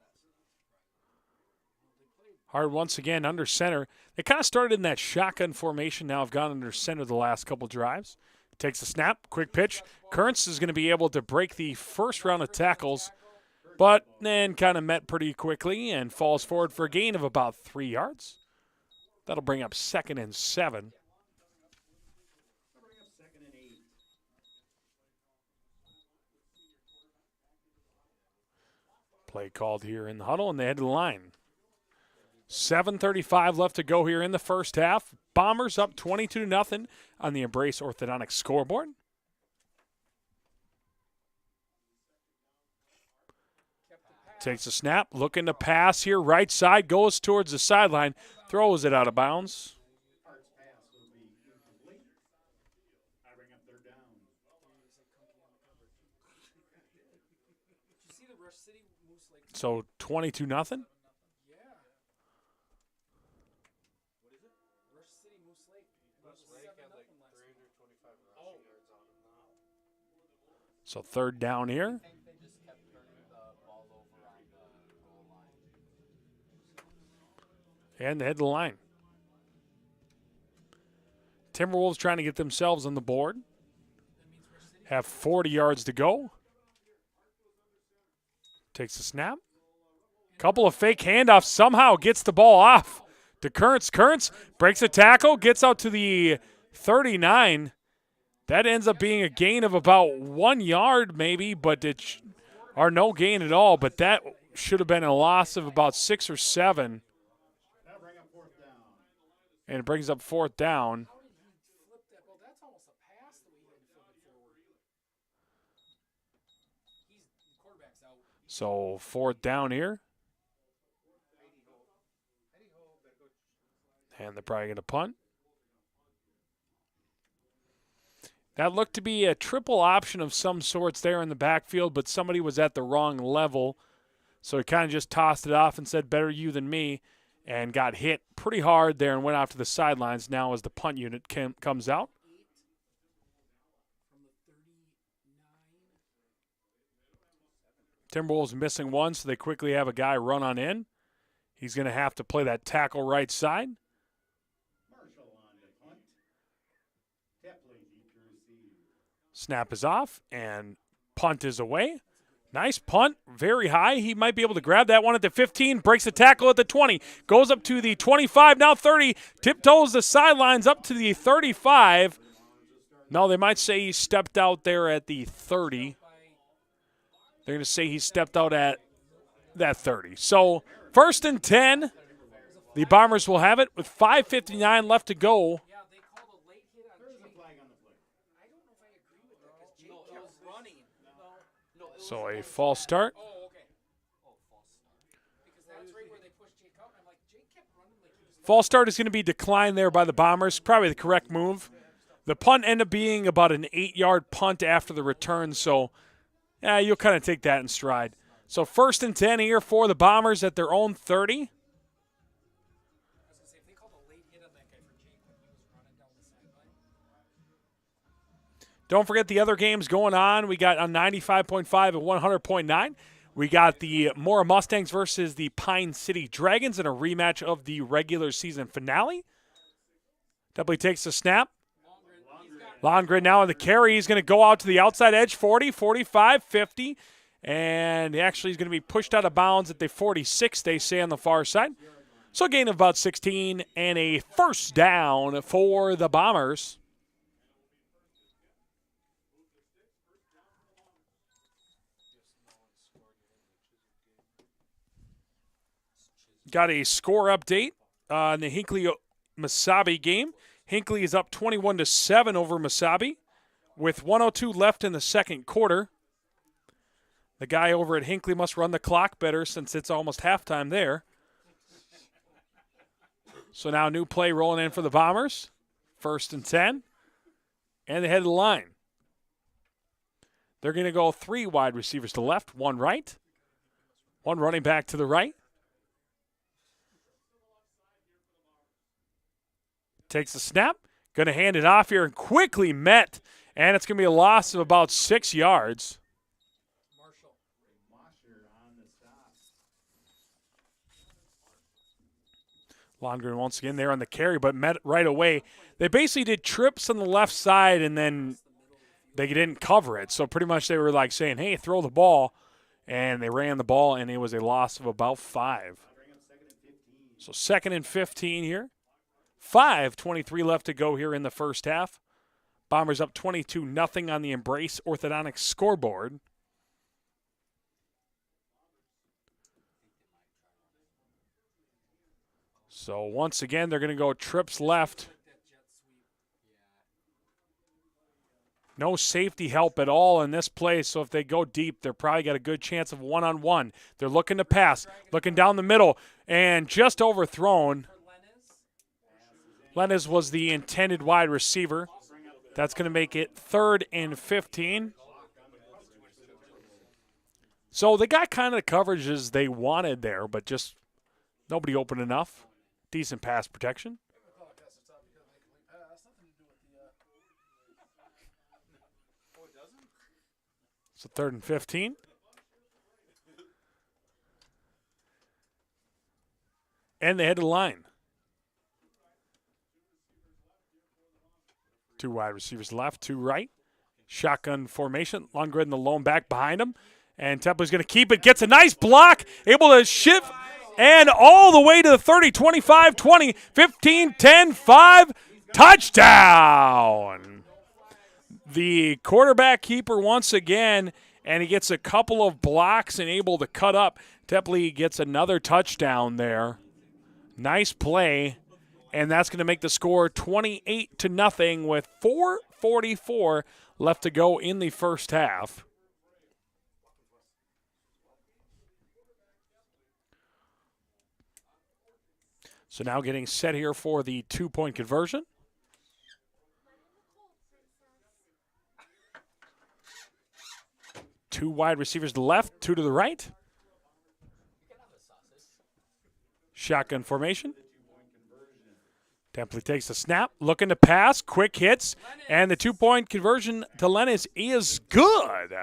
Hard once again under center. They kind of started in that shotgun formation. Now have gone under center the last couple drives. Takes a snap, quick pitch. Kearns is going to be able to break the first round of tackles, but then kind of met pretty quickly and falls forward for a gain of about 3 yards. That'll bring up 2nd and 7. Play called here in the huddle, and they head to the line. 7:35 left to go here in the first half. Bombers up 22-0 on the Embrace Orthodontics scoreboard. Takes a snap, looking to pass here. Right side, goes towards the sideline, throws it out of bounds. So 22-0. Yeah. What is it? Rush City, Moose Lake. Moose Lake had like 325 rushing yards on them now. So 3rd down here. And they head to the line. Timberwolves trying to get themselves on the board. Have 40 yards to go. Takes a snap. Couple of fake handoffs. Somehow gets the ball off to Currents. Currents breaks a tackle, gets out to the 39. That ends up being a gain of about 1 yard maybe, but or no gain at all. But that should have been a loss of about 6 or 7. And it brings up fourth down. So fourth down here. And they're probably going to punt. That looked to be a triple option of some sorts there in the backfield, but somebody was at the wrong level. So he kind of just tossed it off and said, better you than me, and got hit pretty hard there and went off to the sidelines now as the punt unit comes out. Timberwolves missing one, so they quickly have a guy run on in. He's going to have to play that tackle right side. Snap is off, and punt is away. Nice punt, very high. He might be able to grab that one at the 15, breaks the tackle at the 20, goes up to the 25, now 30, tiptoes the sidelines up to the 35. No, they might say he stepped out there at the 30. They're going to say he stepped out at that 30. So first and 10, the Bombers will have it with 5:59 left to go. So a false start. False start is going to be declined there by the Bombers. Probably the correct move. The punt ended up being about an 8-yard punt after the return, so yeah, you'll kind of take that in stride. So first and 10 here for the Bombers at their own 30. Don't forget the other games going on. We got on 95.5 and 100.9. We got the Mora Mustangs versus the Pine City Dragons in a rematch of the regular season finale. Definitely takes a snap. Longren now on the carry. He's going to go out to the outside edge, 40, 45, 50. And actually he's going to be pushed out of bounds at the 46, they say, on the far side. So a gain of about 16 and a first down for the Bombers. Got a score update on the Hinckley-Mesabi game. Hinckley is up 21-7 over Mesabi with 1:02 left in the second quarter. The guy over at Hinckley must run the clock better since it's almost halftime there. So now new play rolling in for the Bombers. First and 10. And they head to the line. They're going to go 3 wide receivers to left, 1 right, 1 running back to the right. Takes the snap, going to hand it off here and quickly met, and it's going to be a loss of about 6 yards. Longren once again there on the carry, but met right away. They basically did trips on the left side, and then they didn't cover it. So pretty much they were like saying, hey, throw the ball, and they ran the ball, and it was a loss of about 5. So 2nd and 15 here. 5:23 left to go here in the first half. Bombers up 22-0 on the Embrace Orthodontics scoreboard. So once again, they're going to go trips left. No safety help at all in this play, so if they go deep, they're probably got a good chance of one-on-one. They're looking to pass, looking down the middle, and just overthrown. Lenez was the intended wide receiver. That's going to make it 3rd and 15. So they got kind of the coverages they wanted there, but just nobody open enough. Decent pass protection. So 3rd and 15. And they head to the line. Two wide receivers left, two right. Shotgun formation. Lundgren, the lone back behind him. And Templey's going to keep it. Gets a nice block. Able to shift. And all the way to the 30, 25, 20, 15, 10, 5. Touchdown. The quarterback keeper once again. And he gets a couple of blocks and able to cut up. Templey gets another touchdown there. Nice play. And that's going to make the score 28-0 with 4:44 left to go in the first half. So now getting set here for the two-point conversion. Two wide receivers to the left, two to the right. Shotgun formation. Templey takes the snap, looking to pass, quick hits, and the two-point conversion to Lennis is good.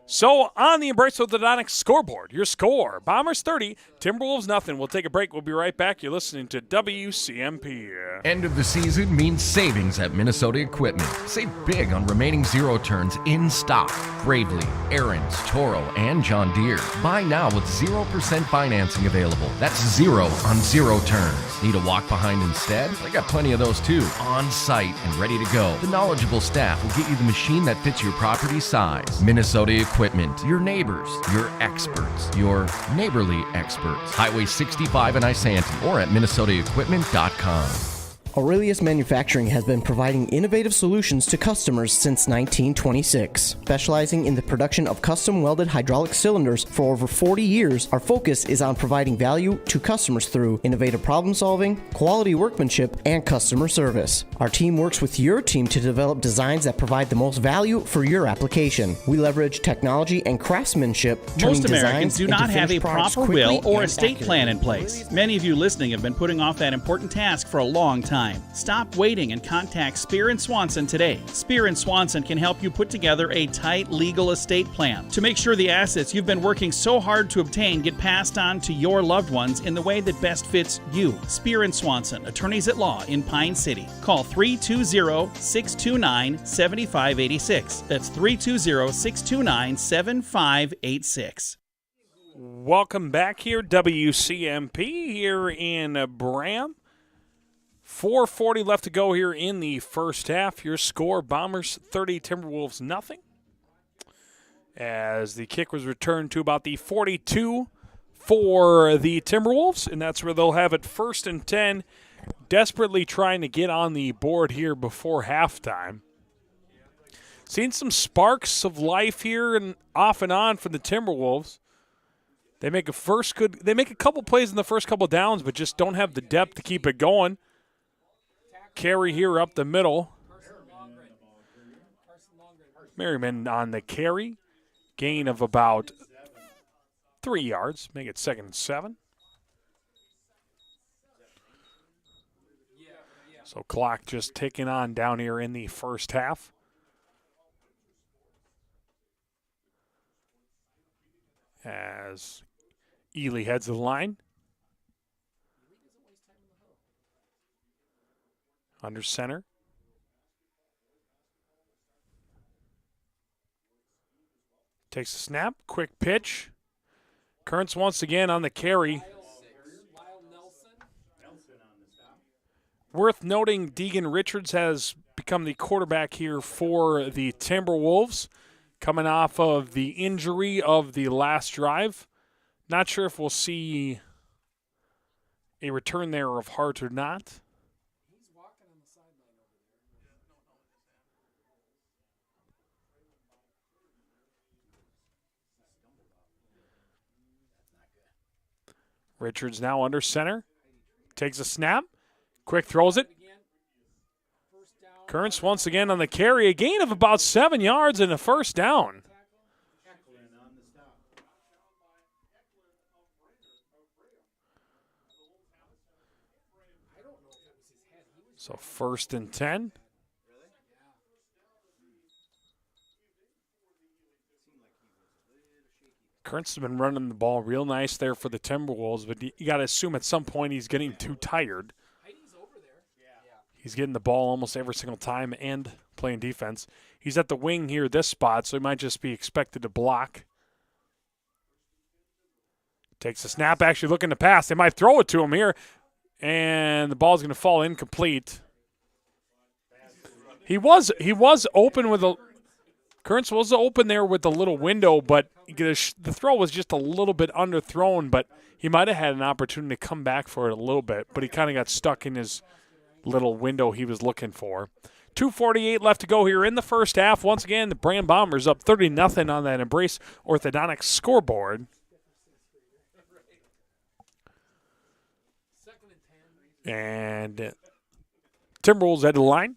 So on the Embrace Orthodontics scoreboard, your score, Bombers 30, Timberwolves nothing. We'll take a break. We'll be right back. You're listening to WCMP. End of the season means savings at Minnesota Equipment. Save big on remaining zero turns in stock. Bravely, Aaron's, Toro, and John Deere. Buy now with 0% financing available. That's zero on zero turns. Need a walk behind instead? I got plenty of those too. On site and ready to go. The knowledgeable staff will get you the machine that fits your property size. Minnesota Equipment. Your neighbors, your experts, your neighborly experts. Highway 65 in Isanti or at minnesotaequipment.com. Aurelius Manufacturing has been providing innovative solutions to customers since 1926. Specializing in the production of custom welded hydraulic cylinders for over 40 years, our focus is on providing value to customers through innovative problem solving, quality workmanship, and customer service. Our team works with your team to develop designs that provide the most value for your application. We leverage technology and craftsmanship, turning Most Americans designs do into not have a finished products proper quickly will or and estate plan in accurately. place. Many of you listening have been putting off that important task for a long time. Stop waiting and contact Spear and Swanson today. Spear and Swanson can help you put together a tight legal estate plan to make sure the assets you've been working so hard to obtain get passed on to your loved ones in the way that best fits you. Spear and Swanson, attorneys at law in Pine City. Call 320-629-7586. That's 320-629-7586. Welcome back here, WCMP, here in Braham. 4:40 left to go here in the first half. Your score, Bombers 30, Timberwolves nothing. As the kick was returned to about the 42 for the Timberwolves, and that's where they'll have it 1st and 10, desperately trying to get on the board here before halftime. Seen some sparks of life here and off and on from the Timberwolves. They make a couple plays in the first couple downs, but just don't have the depth to keep it going. Carry here up the middle. Merriman on the carry. Gain of about 3 yards. Make it 2nd and 7. So clock just ticking on down here in the first half. As Ely heads the line. Under center. Takes a snap. Quick pitch. Currents once again on the carry. Worth noting, Deegan Richards has become the quarterback here for the Timberwolves, coming off of the injury of the last drive. Not sure if we'll see a return there of Hart or not. Richards now under center. Takes a snap. Quick throws it. Currents once again on the carry. A gain of about 7 yards and a first down. So 1st and 10. Currents has been running the ball real nice there for the Timberwolves, but you got to assume at some point he's getting too tired. He's getting the ball almost every single time and playing defense. He's at the wing here, this spot, so he might just be expected to block. Takes a snap, actually looking to pass. They might throw it to him here, and the ball's going to fall incomplete. He was open with a – Kearns was open there with the little window, but the throw was just a little bit underthrown, but he might have had an opportunity to come back for it a little bit, but he kind of got stuck in his little window he was looking for. 2:48 left to go here in the first half. Once again, the Braham Bombers up 30-0 on that Embrace Orthodontics scoreboard. And Timberwolves head to the line.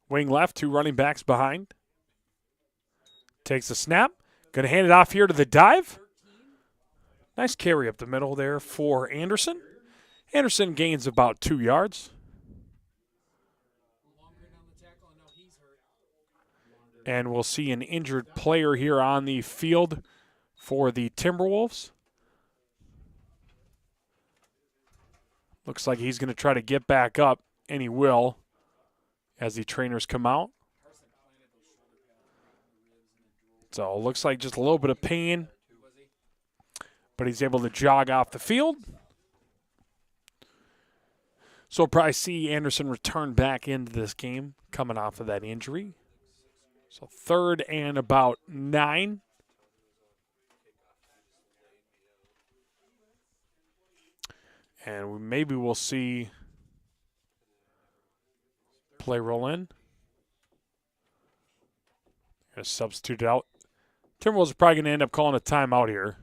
Wing left, 2 running backs behind. Takes the snap. Going to hand it off here to the dive. Nice carry up the middle there for Anderson. Anderson gains about 2 yards. And we'll see an injured player here on the field for the Timberwolves. Looks like he's going to try to get back up, and he will as the trainers come out. So it looks like just a little bit of pain, but he's able to jog off the field. So we'll probably see Anderson return back into this game coming off of that injury. So 3rd and about 9. And maybe we'll see play roll in. Going to substitute it out. Timberwolves are probably going to end up calling a timeout here.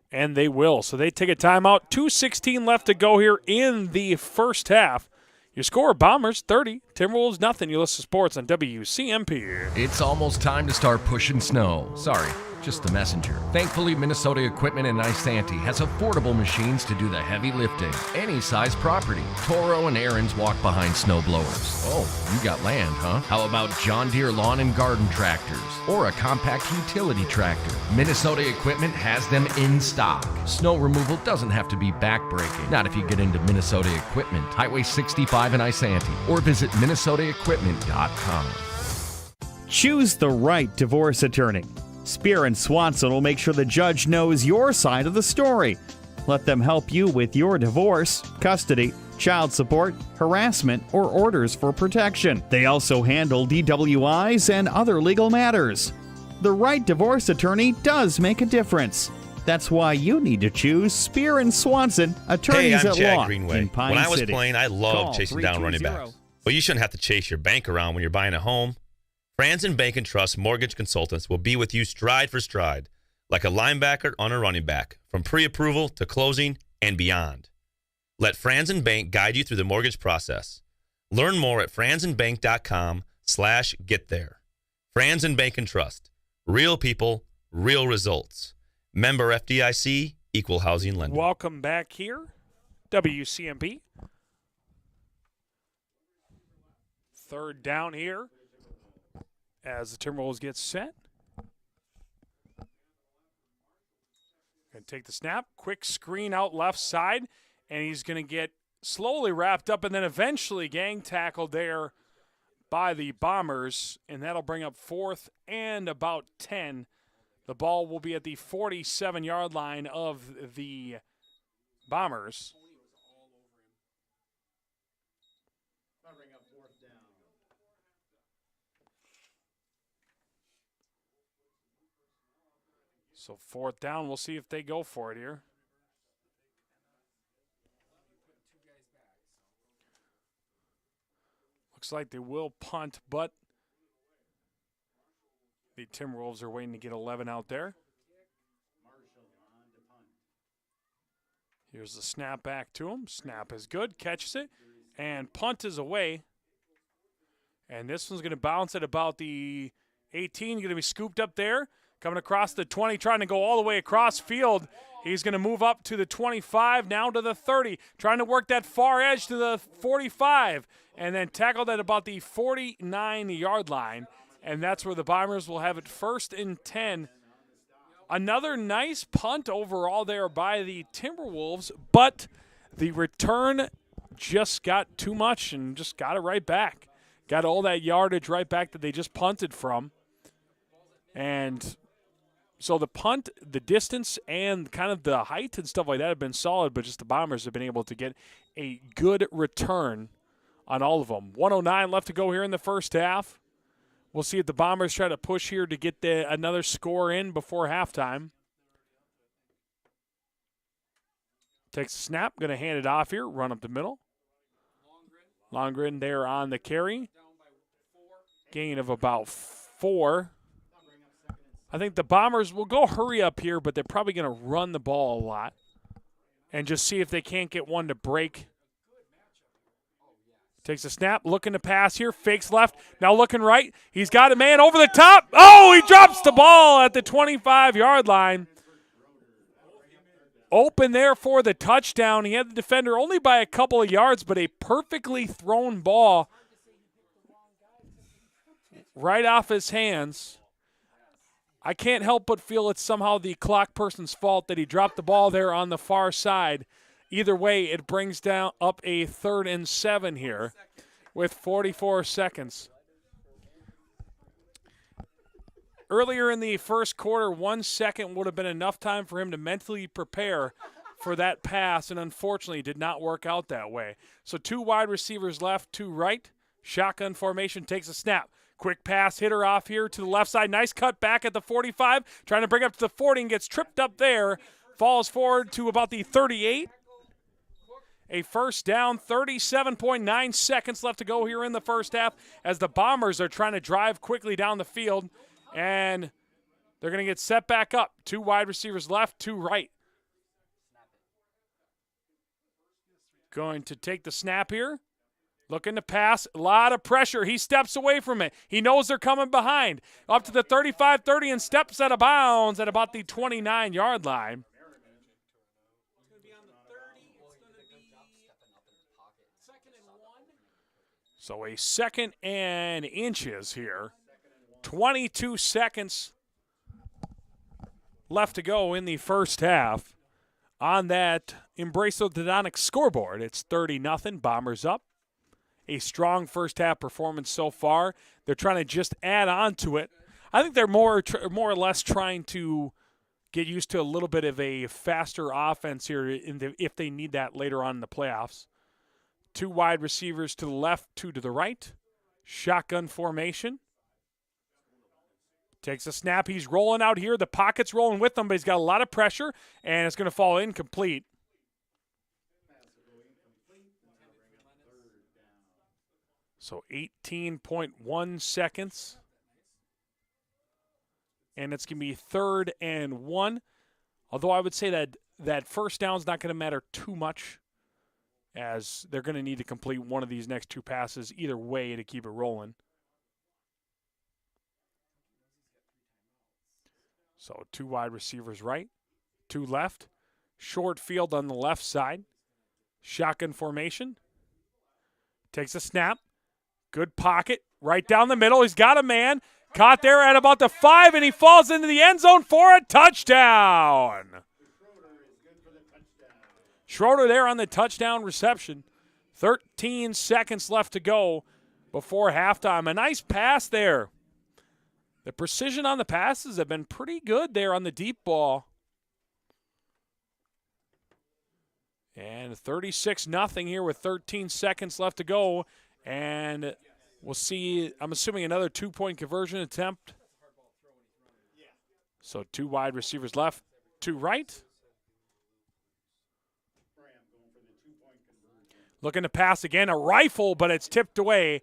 And they will. So they take a timeout. 2:16 left to go here in the first half. Your score, Bombers 30, Timberwolves nothing. You listen to sports on WCMP. It's almost time to start pushing snow. Sorry, just the messenger. Thankfully, Minnesota Equipment in Isanti has affordable machines to do the heavy lifting. Any size property. Toro and Aaron's walk behind snow blowers. Oh, you got land, huh? How about John Deere lawn and garden tractors? Or a compact utility tractor? Minnesota Equipment has them in stock. Snow removal doesn't have to be backbreaking. Not if you get into Minnesota Equipment. Highway 65 in Isanti. Or visit minnesotaequipment.com. Choose the right divorce attorney. Spear and Swanson will make sure the judge knows your side of the story. Let them help you with your divorce, custody, child support, harassment, or orders for protection. They also handle DWIs and other legal matters. The right divorce attorney does make a difference. That's why you need to choose Spear and Swanson, attorneys Hey, I'm at Chad law Greenway. in Pine When I was City. playing, I loved Call chasing down running 320. backs. But you shouldn't have to chase your bank around when you're buying a home. Franzen Bank and Trust Mortgage Consultants will be with you stride for stride, like a linebacker on a running back, from pre-approval to closing and beyond. Let Franzen Bank guide you through the mortgage process. Learn more at franzenbank.com/get there. Franzen Bank and Trust. Real people, real results. Member FDIC, Equal Housing Lender. Welcome back here, WCMP. 3rd down here as the Timberwolves get set. Going to take the snap, quick screen out left side, and he's going to get slowly wrapped up and then eventually gang tackled there by the Bombers, and that'll bring up 4th and about 10. The ball will be at the 47-yard line of the Bombers. So 4th down, we'll see if they go for it here. Looks like they will punt, but the Timberwolves are waiting to get 11 out there. Here's the snap back to him. Snap is good, catches it, and punt is away. And this one's going to bounce at about the 18, going to be scooped up there. Coming across the 20, trying to go all the way across field. He's going to move up to the 25, now to the 30, trying to work that far edge to the 45, and then tackled at about the 49-yard line. And that's where the Bombers will have it 1st and 10. Another nice punt overall there by the Timberwolves, but the return just got too much and just got it right back. Got all that yardage right back that they just punted from. And so the punt, the distance, and kind of the height and stuff like that have been solid, but just the Bombers have been able to get a good return on all of them. 1:09 left to go here in the first half. We'll see if the Bombers try to push here to get another score in before halftime. Takes a snap, going to hand it off here, run up the middle. Longren there on the carry. Gain of about 4. I think the Bombers will go hurry up here, but they're probably going to run the ball a lot and just see if they can't get one to break. Takes a snap, looking to pass here, fakes left, now looking right. He's got a man over the top. Oh, he drops the ball at the 25-yard line. Open there for the touchdown. He had the defender only by a couple of yards, but a perfectly thrown ball right off his hands. I can't help but feel it's somehow the clock person's fault that he dropped the ball there on the far side. Either way, it brings down up a 3rd and 7 here with 44 seconds. Earlier in the first quarter, 1 second would have been enough time for him to mentally prepare for that pass, and unfortunately it did not work out that way. So 2 wide receivers left, 2 right. Shotgun formation, takes a snap. Quick pass, hitter off here to the left side. Nice cut back at the 45. Trying to bring up to the 40 and gets tripped up there. Falls forward to about the 38. A first down, 37.9 seconds left to go here in the first half as the Bombers are trying to drive quickly down the field. And they're going to get set back up. 2 wide receivers left, 2 right. Going to take the snap here. Looking to pass. A lot of pressure. He steps away from it. He knows they're coming behind. Up to the 35-30 and steps out of bounds at about the 29-yard line. So a 2nd and inches here. 22 seconds left to go in the first half. On that Embrace Orthodontics scoreboard, it's 30-0, Bombers up. A strong first half performance so far. They're trying to just add on to it. I think they're more or less trying to get used to a little bit of a faster offense here if they need that later on in the playoffs. 2 wide receivers to the left, 2 to the right. Shotgun formation. Takes a snap. He's rolling out here. The pocket's rolling with him, but he's got a lot of pressure, and it's going to fall incomplete. So 18.1 seconds. And it's going to be 3rd and 1. Although I would say that first down is not going to matter too much, as they're going to need to complete one of these next 2 passes either way to keep it rolling. So 2 wide receivers right, 2 left. Short field on the left side. Shotgun formation. Takes a snap. Good pocket. Right down the middle. He's got a man. Caught there at about the 5, and he falls into the end zone for a touchdown. Schroeder there on the touchdown reception. 13 seconds left to go before halftime. A nice pass there. The precision on the passes have been pretty good there on the deep ball. And 36-0 here with 13 seconds left to go. And we'll see, I'm assuming another 2-point conversion attempt. So 2 wide receivers left, 2 right. Looking to pass again, a rifle, but it's tipped away.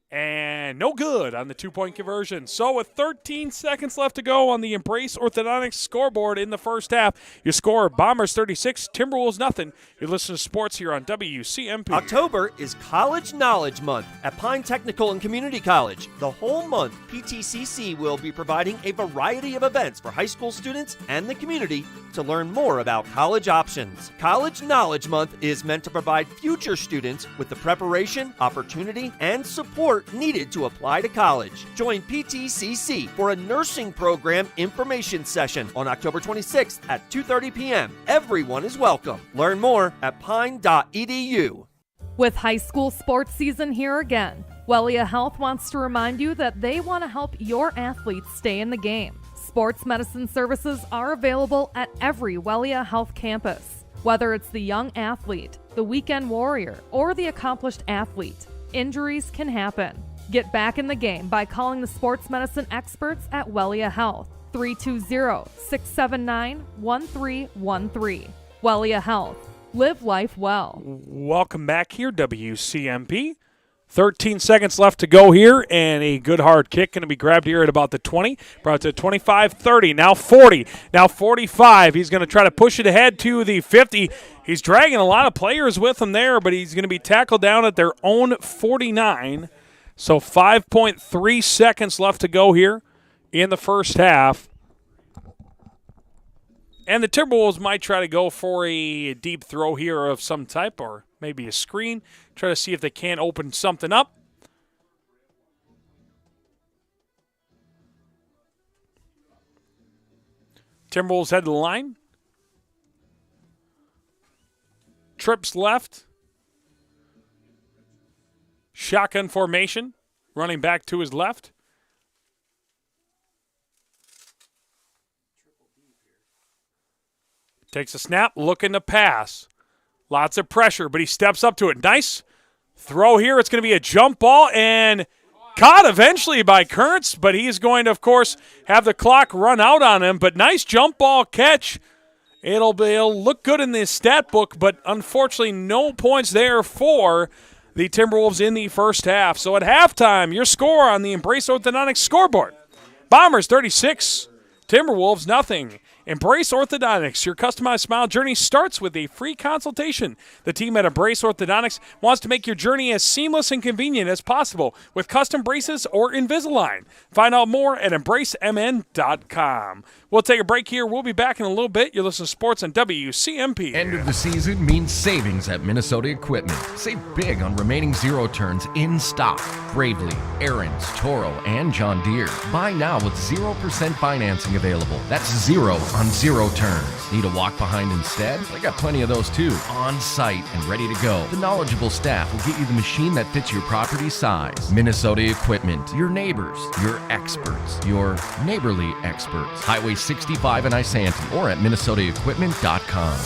And no good on the 2-point conversion. So with 13 seconds left to go on the Embrace Orthodontics scoreboard in the first half, your score, Bombers 36, Timberwolves nothing. You're listening to sports here on WCMP. October is College Knowledge Month at Pine Technical and Community College. The whole month, PTCC will be providing a variety of events for high school students and the community to learn more about college options. College Knowledge Month is meant to provide future students with the preparation, opportunity, and support needed to apply to college. Join PTCC for a nursing program information session on October 26th at 2:30 p.m. Everyone is welcome. Learn more at pine.edu. With high school sports season here again, Wellia Health wants to remind you that they want to help your athletes stay in the game. Sports medicine services are available at every Wellia Health campus. Whether it's the young athlete, the weekend warrior, or the accomplished athlete, injuries can happen. Get back in the game by calling the sports medicine experts at Wellia Health, 320-679-1313. Wellia Health. Live life well. Welcome back here, WCMP. 13 seconds left to go here, and a good hard kick going to be grabbed here at about the 20. Brought to 25, 30, now 40, now 45. He's going to try to push it ahead to the 50. He's dragging a lot of players with him there, but he's going to be tackled down at their own 49. So 5.3 seconds left to go here in the first half. And the Timberwolves might try to go for a deep throw here of some type, or maybe a screen. Try to see if they can't open something up. Timberwolves head to the line. Trips left. Shotgun formation. Running back to his left. Takes a snap, looking to pass. Lots of pressure, but he steps up to it. Nice throw here. It's going to be a jump ball and caught eventually by Kurtz, but he's going to, of course, have the clock run out on him. But nice jump ball catch. It'll look good in the stat book, but unfortunately no points there for the Timberwolves in the first half. So at halftime, your score on the Embrace Orthodontics scoreboard. Bombers 36, Timberwolves nothing. Embrace Orthodontics. Your customized smile journey starts with a free consultation. The team at Embrace Orthodontics wants to make your journey as seamless and convenient as possible with custom braces or Invisalign. Find out more at embracemn.com. We'll take a break here. We'll be back in a little bit. You're listening to Sports on WCMP. End of the season means savings at Minnesota Equipment. Save big on remaining zero turns in stock. Bravely, Aaron's, Toro, and John Deere. Buy now with 0% financing available. That's zero on zero turns. Need a walk behind instead? They got plenty of those too. On site and ready to go. The knowledgeable staff will get you the machine that fits your property size. Minnesota Equipment. Your neighbors. Your experts. Your neighborly experts. Highway 65 in Isanti or at minnesotaequipment.com.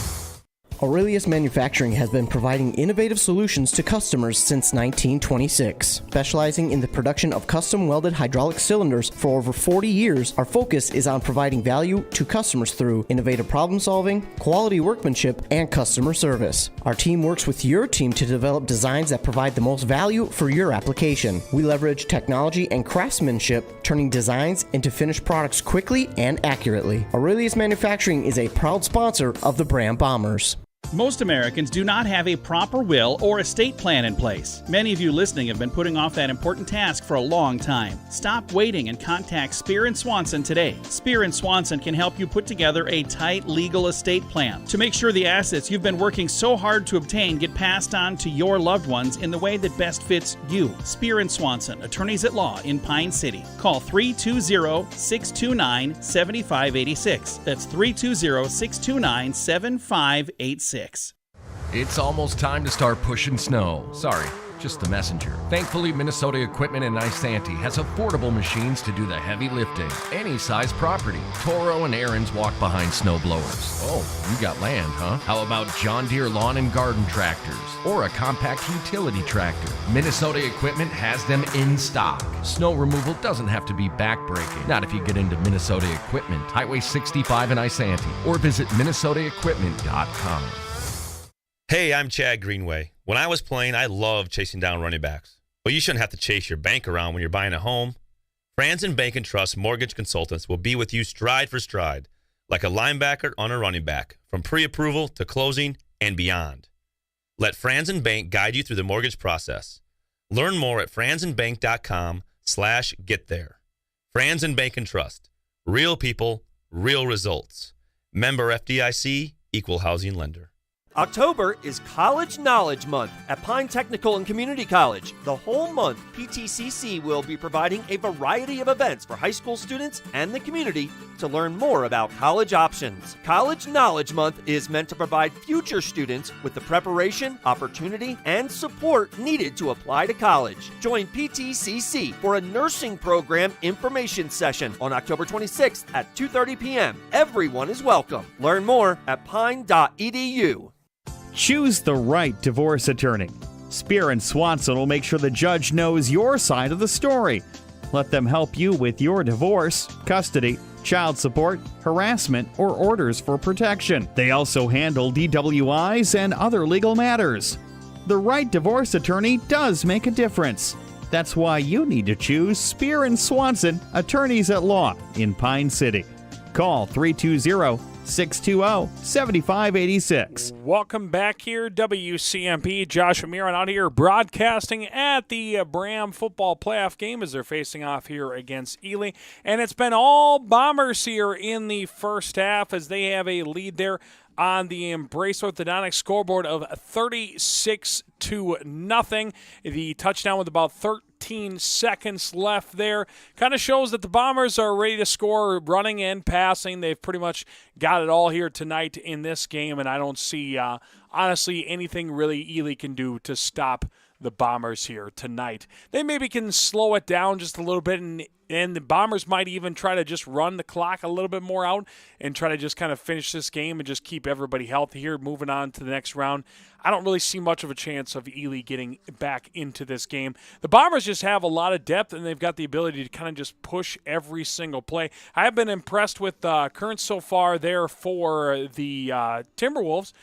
Aurelius Manufacturing has been providing innovative solutions to customers since 1926. Specializing in the production of custom welded hydraulic cylinders for over 40 years, our focus is on providing value to customers through innovative problem solving, quality workmanship, and customer service. Our team works with your team to develop designs that provide the most value for your application. We leverage technology and craftsmanship, turning designs into finished products quickly and accurately. Aurelius Manufacturing is a proud sponsor of the Braham Bombers. Most Americans do not have a proper will or estate plan in place. Many of you listening have been putting off that important task for a long time. Stop waiting and contact Spear & Swanson today. Spear & Swanson can help you put together a tight legal estate plan to make sure the assets you've been working so hard to obtain get passed on to your loved ones in the way that best fits you. Spear & Swanson, attorneys at law in Pine City. Call 320-629-7586. That's 320-629-7586. It's almost time to start pushing snow. Sorry, just the messenger. Thankfully, Minnesota Equipment in Isanti has affordable machines to do the heavy lifting. Any size property. Toro and Aaron's walk behind snow blowers. Oh, you got land, huh? How about John Deere lawn and garden tractors? Or a compact utility tractor? Minnesota Equipment has them in stock. Snow removal doesn't have to be backbreaking. Not if you get into Minnesota Equipment. Highway 65 in Isanti. Or visit minnesotaequipment.com. Hey, I'm Chad Greenway. When I was playing, I loved chasing down running backs. Well, you shouldn't have to chase your bank around when you're buying a home. Franzen Bank and Trust Mortgage Consultants will be with you stride for stride, like a linebacker on a running back, from pre-approval to closing and beyond. Let Franzen Bank guide you through the mortgage process. Learn more at franzenbank.com/getThere. Franzen Bank and Trust. Real people, real results. Member FDIC, Equal Housing Lender. October is College Knowledge Month at Pine Technical and Community College. The whole month, PTCC will be providing a variety of events for high school students and the community to learn more about college options. College Knowledge Month is meant to provide future students with the preparation, opportunity, and support needed to apply to college. Join PTCC for a nursing program information session on October 26th at 2:30 p.m. Everyone is welcome. Learn more at pine.edu. Choose the right divorce attorney. Spear and Swanson will make sure the judge knows your side of the story. Let them help you with your divorce, custody, child support, harassment, or orders for protection. They also handle DWIs and other legal matters. The right divorce attorney does make a difference. That's why you need to choose Spear and Swanson, attorneys at law in Pine City. Call 320-620-7586. Welcome back here, WCMP. Josh Amiron out here broadcasting at the Braham football playoff game as they're facing off here against Ely. And it's been all Bombers here in the first half as they have a lead there on the Embrace Orthodontics scoreboard of 36-0. The touchdown with about 13 seconds left there kind of shows that the Bombers are ready to score running and passing. They've pretty much got it all here tonight in this game, and I don't see, honestly, anything really Ely can do to stop the Bombers here tonight. They maybe can slow it down just a little bit, and the Bombers might even try to just run the clock a little bit more out and try to just kind of finish this game and just keep everybody healthy here, moving on to the next round. I don't really see much of a chance of Ely getting back into this game. The Bombers just have a lot of depth, and they've got the ability to kind of just push every single play. I have been impressed with Kearns so far there for the Timberwolves.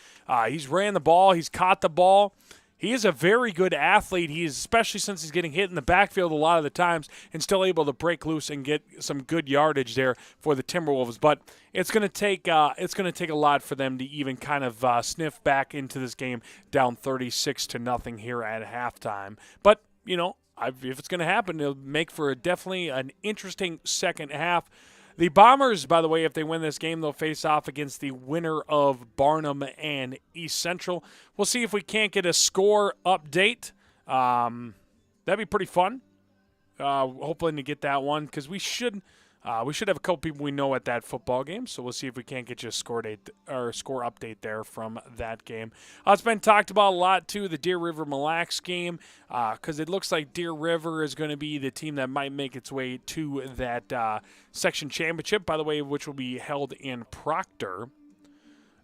He's ran the ball. He's caught the ball. He is a very good athlete. He's, especially since he's getting hit in the backfield a lot of the times, and still able to break loose and get some good yardage there for the Timberwolves. But it's going to take a lot for them to even kind of sniff back into this game down 36-0 here at halftime. But you know, if it's going to happen, it'll make for definitely an interesting second half. The Bombers, by the way, if they win this game, they'll face off against the winner of Barnum and East Central. We'll see if we can't get a score update. That'd be pretty fun. Hoping to get that one because we should have a couple people we know at that football game. So we'll see if we can't get you a score update there from that game. It's been talked about a lot too, the Deer River Mille Lacs game, because it looks like Deer River is going to be the team that might make its way to that section championship, by the way, which will be held in Proctor.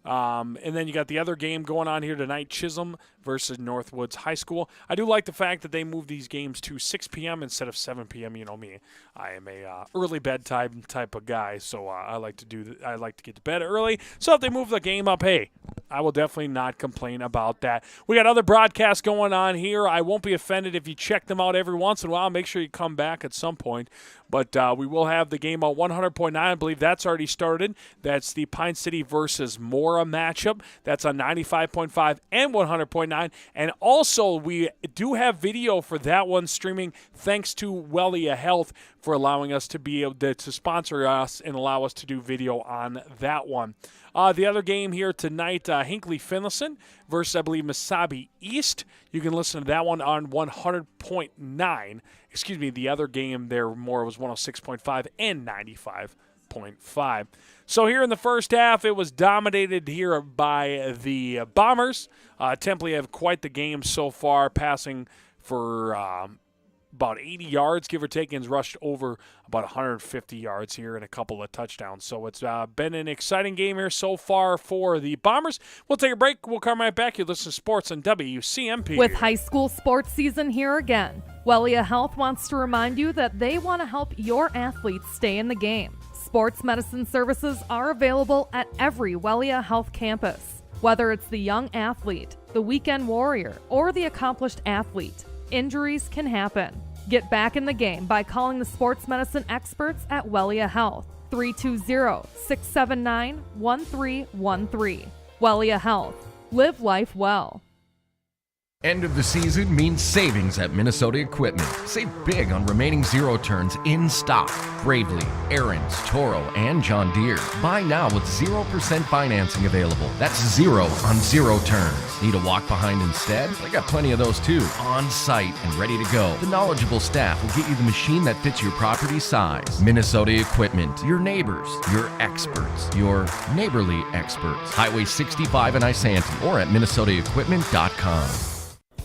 And then you got the other game going on here tonight, Chisholm versus Northwoods High School. I do like the fact that they move these games to 6 p.m. instead of 7 p.m. You know me, I am a early bedtime type of guy, so I like to get to bed early. So if they move the game up, hey, I will definitely not complain about that. We got other broadcasts going on here. I won't be offended if you check them out every once in a while. Make sure you come back at some point. But we will have the game on 100.9. I believe that's already started. That's the Pine City versus Mora matchup. That's on 95.5 and 100.9. And also, we do have video for that one streaming thanks to Wellia Health for allowing us to be able to sponsor us and allow us to do video on that one. The other game here tonight, Hinckley Finlayson versus, I believe, Mesabi East. You can listen to that one on 100.9. Excuse me, the other game there more was 106.5 and 95.5. So here in the first half, it was dominated here by the Bombers. Templey have quite the game so far, passing for about 80 yards, give or take, and has rushed over about 150 yards here and a couple of touchdowns. So it's been an exciting game here so far for the Bombers. We'll take a break. We'll come right back. You listen to Sports on WCMP. With high school sports season here again, Wellia Health wants to remind you that they want to help your athletes stay in the game. Sports medicine services are available at every Wellia Health campus. Whether it's the young athlete, the weekend warrior, or the accomplished athlete, injuries can happen. Get back in the game by calling the sports medicine experts at Wellia Health, 320-679-1313. Wellia Health. Live life well. End of the season means savings at Minnesota Equipment. Save big on remaining zero turns in stock. Bravely, Aaron's, Toro, and John Deere. Buy now with 0% financing available. That's 0 on zero turns. Need a walk behind instead? I got plenty of those too. On site and ready to go. The knowledgeable staff will get you the machine that fits your property size. Minnesota Equipment. Your neighbors. Your experts. Your neighborly experts. Highway 65 in Isanti or at minnesotaequipment.com.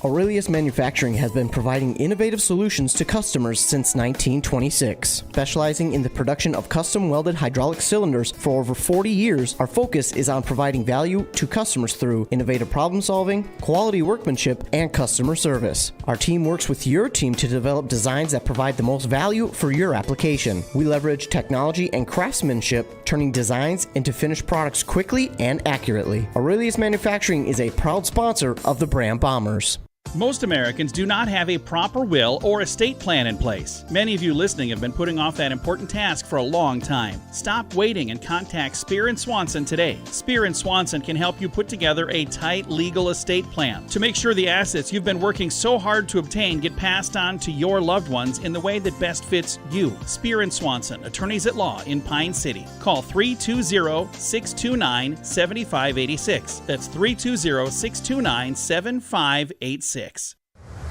Aurelius Manufacturing has been providing innovative solutions to customers since 1926. Specializing in the production of custom welded hydraulic cylinders for over 40 years, our focus is on providing value to customers through innovative problem solving, quality workmanship, and customer service. Our team works with your team to develop designs that provide the most value for your application. We leverage technology and craftsmanship, turning designs into finished products quickly and accurately. Aurelius Manufacturing is a proud sponsor of the Braham Bombers. Most Americans do not have a proper will or estate plan in place. Many of you listening have been putting off that important task for a long time. Stop waiting and contact Spear & Swanson today. Spear & Swanson can help you put together a tight legal estate plan to make sure the assets you've been working so hard to obtain get passed on to your loved ones in the way that best fits you. Spear & Swanson, attorneys at law in Pine City. Call 320-629-7586. That's 320-629-7586.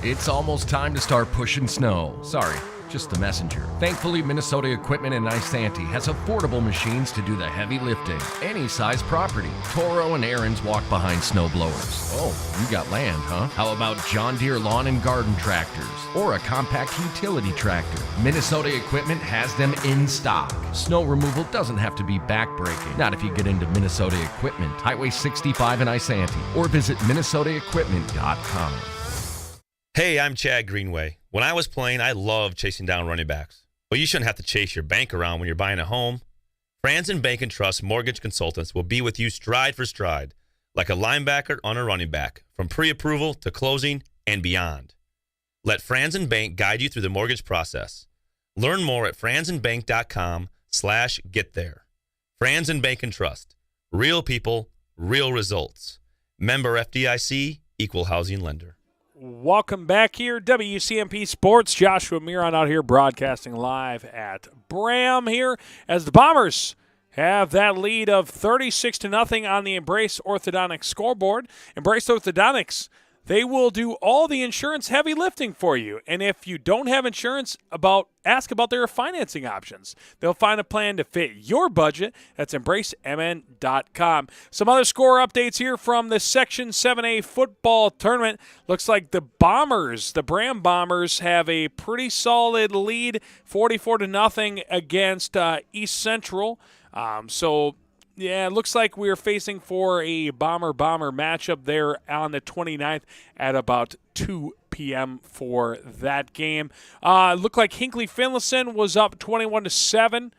It's almost time to start pushing snow. Sorry, just the messenger. Thankfully, Minnesota Equipment in Isanti has affordable machines to do the heavy lifting. Any size property. Toro and Aaron's walk behind snow blowers. Oh, you got land, huh? How about John Deere lawn and garden tractors? Or a compact utility tractor? Minnesota Equipment has them in stock. Snow removal doesn't have to be backbreaking. Not if you get into Minnesota Equipment. Highway 65 in Isanti. Or visit minnesotaequipment.com. Hey, I'm Chad Greenway. When I was playing, I loved chasing down running backs. Well, you shouldn't have to chase your bank around when you're buying a home. Franzen Bank and Trust Mortgage Consultants will be with you stride for stride, like a linebacker on a running back, from pre-approval to closing and beyond. Let Franzen Bank guide you through the mortgage process. Learn more at franzenbank.com/get there. Franzen Bank and Trust. Real people, real results. Member FDIC, Equal Housing Lender. Welcome back here, WCMP Sports. Joshua Miron out here broadcasting live at Braham here as the Bombers have that lead of 36-0 on the Embrace Orthodontics scoreboard. Embrace Orthodontics, they will do all the insurance heavy lifting for you. And if you don't have insurance, ask about their financing options. They'll find a plan to fit your budget. That's embracemn.com. Some other score updates here from the Section 7A football tournament. Looks like the Braham Bombers, have a pretty solid lead, 44-0 against East Central. Yeah, it looks like we're facing for a Bomber-Bomber matchup there on the 29th at about 2 p.m. for that game. It looked like Hinckley-Finlayson was up 21-7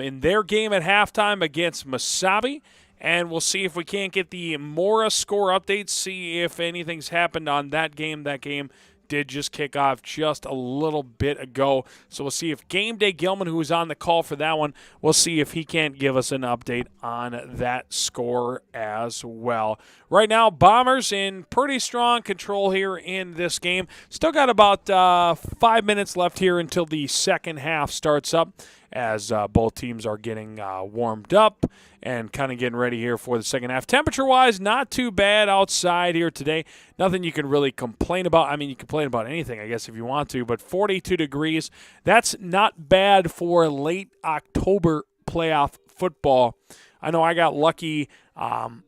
in their game at halftime against Mesabi. And we'll see if we can't get the Mora score updates, see if anything's happened on that game. That game did just kick off just a little bit ago. So we'll see if Game Day Gilman, who was on the call for that one, we'll see if he can't give us an update on that score as well. Right now, Bombers in pretty strong control here in this game. Still got about 5 minutes left here until the second half starts up, as both teams are getting warmed up and kind of getting ready here for the second half. Temperature-wise, not too bad outside here today. Nothing you can really complain about. I mean, you can complain about anything, I guess, if you want to, but 42 degrees, that's not bad for late October playoff football. I know I got lucky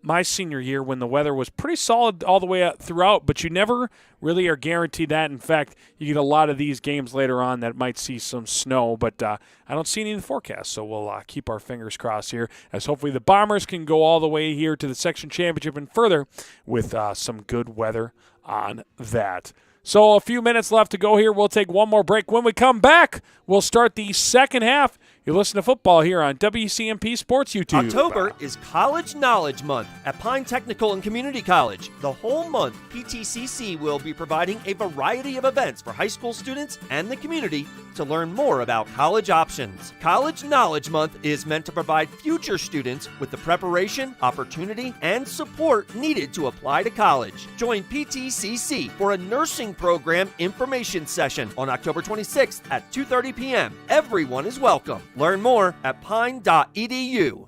my senior year when the weather was pretty solid all the way up throughout, but you never really are guaranteed that. In fact, you get a lot of these games later on that might see some snow, but I don't see any in the forecast, so we'll keep our fingers crossed here as hopefully the Bombers can go all the way here to the section championship and further with some good weather on that. So a few minutes left to go here. We'll take one more break. When we come back, we'll start the second half You listen to football here on WCMP Sports YouTube. October is College Knowledge Month at Pine Technical and Community College. The whole month, PTCC will be providing a variety of events for high school students and the community to learn more about college options. College Knowledge Month is meant to provide future students with the preparation, opportunity, and support needed to apply to college. Join PTCC for a nursing program information session on October 26th at 2:30 p.m. Everyone is welcome. Learn more at pine.edu.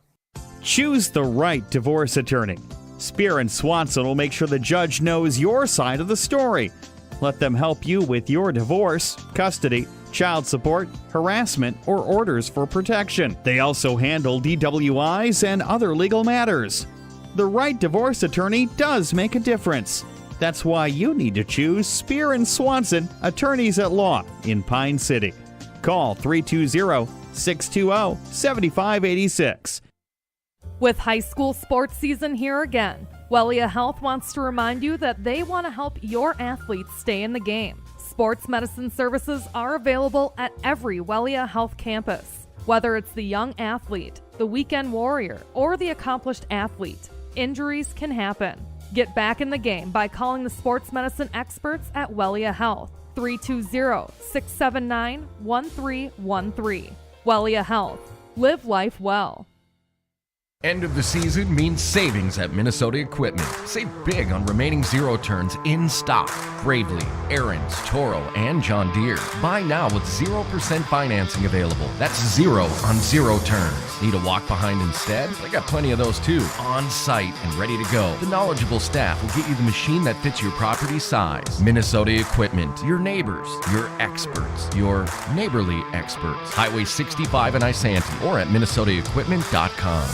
Choose the right divorce attorney. Spear and Swanson will make sure the judge knows your side of the story. Let them help you with your divorce, custody, child support, harassment, or orders for protection. They also handle DWIs and other legal matters. The right divorce attorney does make a difference. That's why you need to choose Spear and Swanson, attorneys at law in Pine City. Call 320-620-7586. With high school sports season here again, Wellia Health wants to remind you that they want to help your athletes stay in the game. Sports medicine services are available at every Wellia Health campus. Whether it's the young athlete, the weekend warrior, or the accomplished athlete, injuries can happen. Get back in the game by calling the sports medicine experts at Wellia Health. 320-679-1313. Wellia Health. Live life well. End of the season means savings at Minnesota Equipment. Save big on remaining zero turns in stock. Bravely, Aaron's, Toro, and John Deere. Buy now with 0% financing available. That's zero on zero turns. Need a walk behind instead? I got plenty of those too. On site and ready to go. The knowledgeable staff will get you the machine that fits your property size. Minnesota Equipment. Your neighbors. Your experts. Your neighborly experts. Highway 65 in Isanti or at minnesotaequipment.com.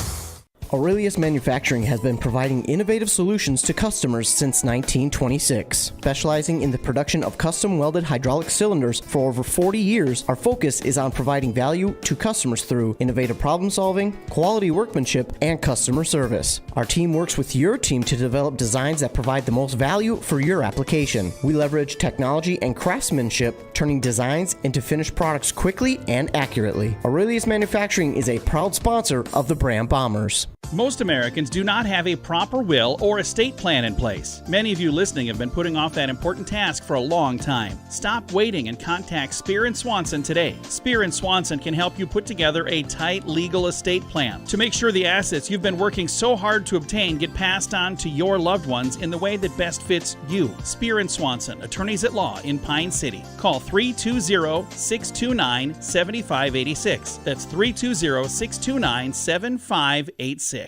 Aurelius Manufacturing has been providing innovative solutions to customers since 1926. Specializing in the production of custom welded hydraulic cylinders for over 40 years, our focus is on providing value to customers through innovative problem solving, quality workmanship, and customer service. Our team works with your team to develop designs that provide the most value for your application. We leverage technology and craftsmanship, turning designs into finished products quickly and accurately. Aurelius Manufacturing is a proud sponsor of the Braham Bombers. Most Americans do not have a proper will or estate plan in place. Many of you listening have been putting off that important task for a long time. Stop waiting and contact Spear and Swanson today. Spear and Swanson can help you put together a tight legal estate plan to make sure the assets you've been working so hard to obtain get passed on to your loved ones in the way that best fits you. Spear and Swanson, attorneys at law in Pine City. Call 320-629-7586. That's 320-629-7586.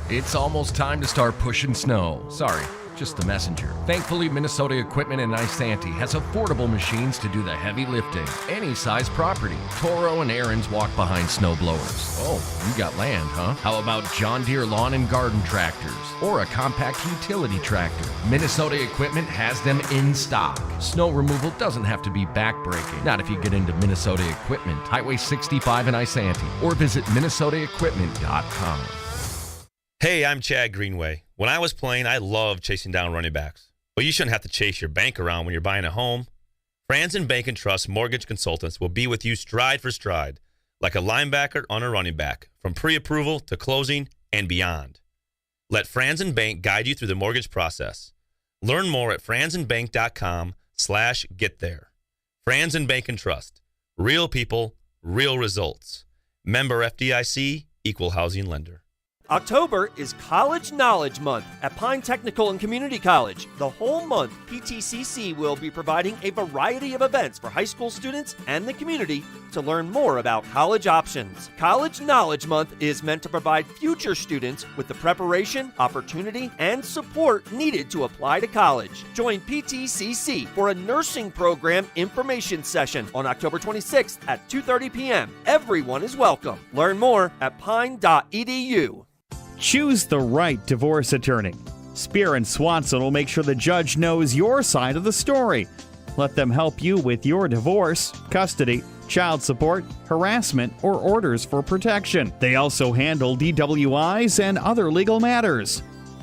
It's almost time to start pushing snow. Sorry, just the messenger. Thankfully, Minnesota Equipment in Isanti has affordable machines to do the heavy lifting. Any size property. Toro and Aaron's walk behind snow blowers. Oh, you got land, huh? How about John Deere lawn and garden tractors? Or a compact utility tractor? Minnesota Equipment has them in stock. Snow removal doesn't have to be backbreaking. Not if you get into Minnesota Equipment. Highway 65 in Isanti. Or visit minnesotaequipment.com. Hey, I'm Chad Greenway. When I was playing, I loved chasing down running backs. But you shouldn't have to chase your bank around when you're buying a home. Franzen Bank and Trust mortgage consultants will be with you stride for stride, like a linebacker on a running back, from pre-approval to closing and beyond. Let Franzen Bank guide you through the mortgage process. Learn more at franzenbank.com/get-there. Franzen Bank and Trust. Real people, real results. Member FDIC, Equal Housing Lender. October is College Knowledge Month at Pine Technical and Community College. The whole month, PTCC will be providing a variety of events for high school students and the community to learn more about college options. College Knowledge Month is meant to provide future students with the preparation, opportunity, and support needed to apply to college. Join PTCC for a nursing program information session on October 26th at 2:30 p.m. Everyone is welcome. Learn more at pine.edu. Choose the right divorce attorney. Spear and Swanson will make sure the judge knows your side of the story. Let them help you with your divorce, custody, child support, harassment, or orders for protection. They also handle DWIs and other legal matters.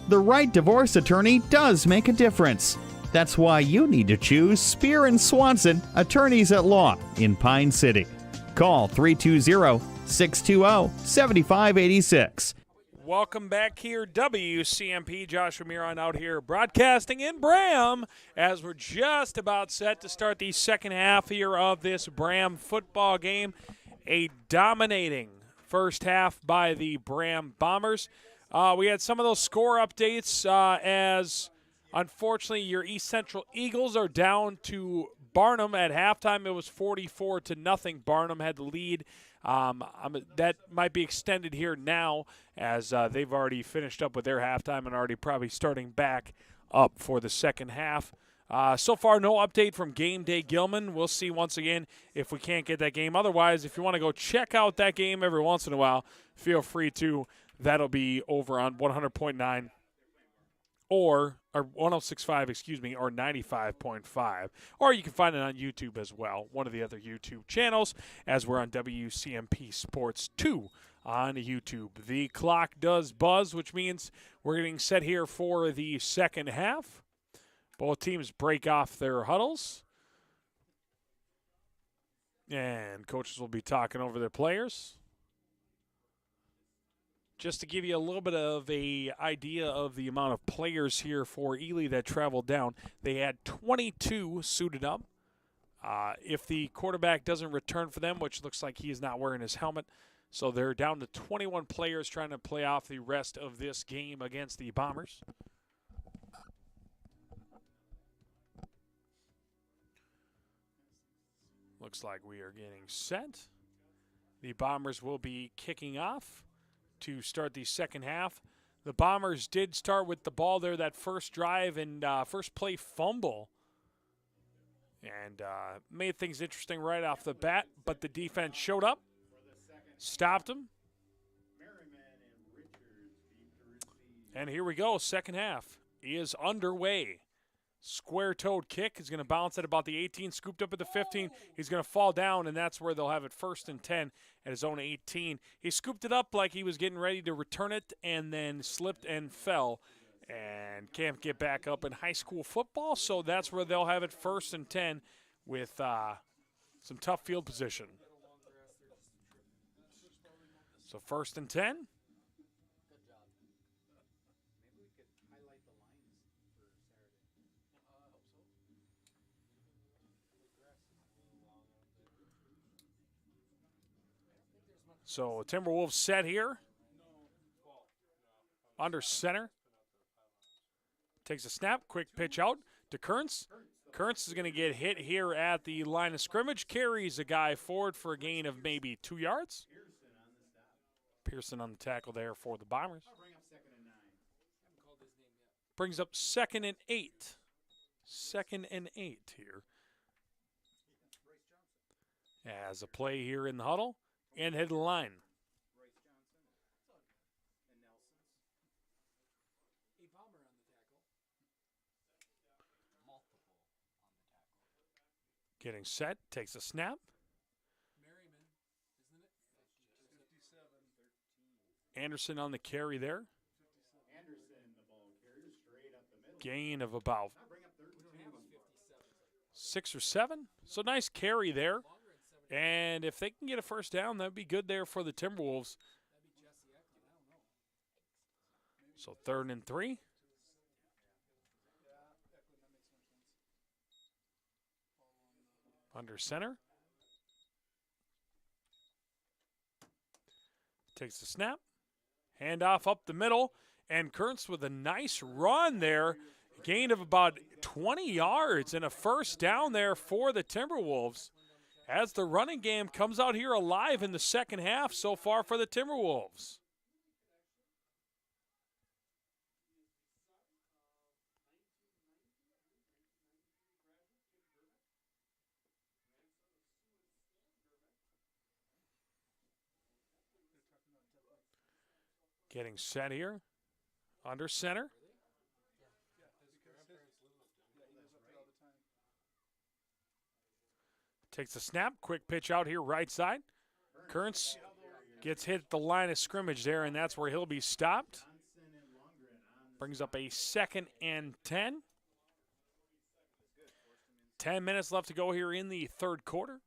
The right divorce attorney does make a difference. That's why you need to choose Spear and Swanson, attorneys at law in Pine City. Call 320 620-7586. Welcome back here, WCMP. Josh Ramirez out here broadcasting in Braham as we're just about set to start the second half here of this Braham football game. A dominating first half by the Braham Bombers. We had some of those score updates as, unfortunately, your East Central Eagles are down to Barnum. At halftime, it was 44-0. Barnum had the lead. That might be extended here now as they've already finished up with their halftime and already probably starting back up for the second half. So far, no update from Game Day Gilman. We'll see once again if we can't get that game. Otherwise, if you want to go check out that game every once in a while, feel free to. That'll be over on 100.9 or 106.5, or 95.5. Or you can find it on YouTube as well, one of the other YouTube channels, as we're on WCMP Sports 2 on YouTube. The clock does buzz, which means we're getting set here for the second half. Both teams break off their huddles. And coaches will be talking over their players. Just to give you a little bit of a idea of the amount of players here for Ely that traveled down, they had 22 suited up. If the quarterback doesn't return for them, which looks like he is not wearing his helmet, so they're down to 21 players trying to play off the rest of this game against the Bombers. Looks like we are getting set. The Bombers will be kicking off to start the second half. The Bombers did start with the ball there, that first drive and first play fumble. And made things interesting right off the bat, but the defense showed up, stopped them. And here we go, second half is underway. Square-toed kick is going to bounce at about the 18, scooped up at the 15. He's going to fall down, and that's where they'll have it 1st and 10 at his own 18. He scooped it up like he was getting ready to return it and then slipped and fell and can't get back up in high school football, so that's where they'll have it 1st and 10 with some tough field position. So 1st and 10. So Timberwolves set here. Under center. Takes a snap. Quick pitch out to Kearns. Kearns is going to get hit here at the line of scrimmage. Carries a guy forward for a gain of maybe 2 yards. Pearson on the tackle there for the Bombers. Brings up 2nd and 8. 2nd and 8 here. As a play here in the huddle. And head to the line. Getting set, takes a snap. Anderson on the carry there. Gain of about 6 or 7. So nice carry there. And if they can get a first down, that would be good there for the Timberwolves. So 3rd and 3. Under center. Takes the snap. Handoff up the middle. And Kearns with a nice run there. Gain of about 20 yards and a first down there for the Timberwolves. As the running game comes out here alive in the second half so far for the Timberwolves. Getting set here. Under center. Takes a snap. Quick pitch out here right side. Kearns gets hit at the line of scrimmage there, and that's where he'll be stopped. Brings up a 2nd and 10. 10 minutes left to go here in the third quarter.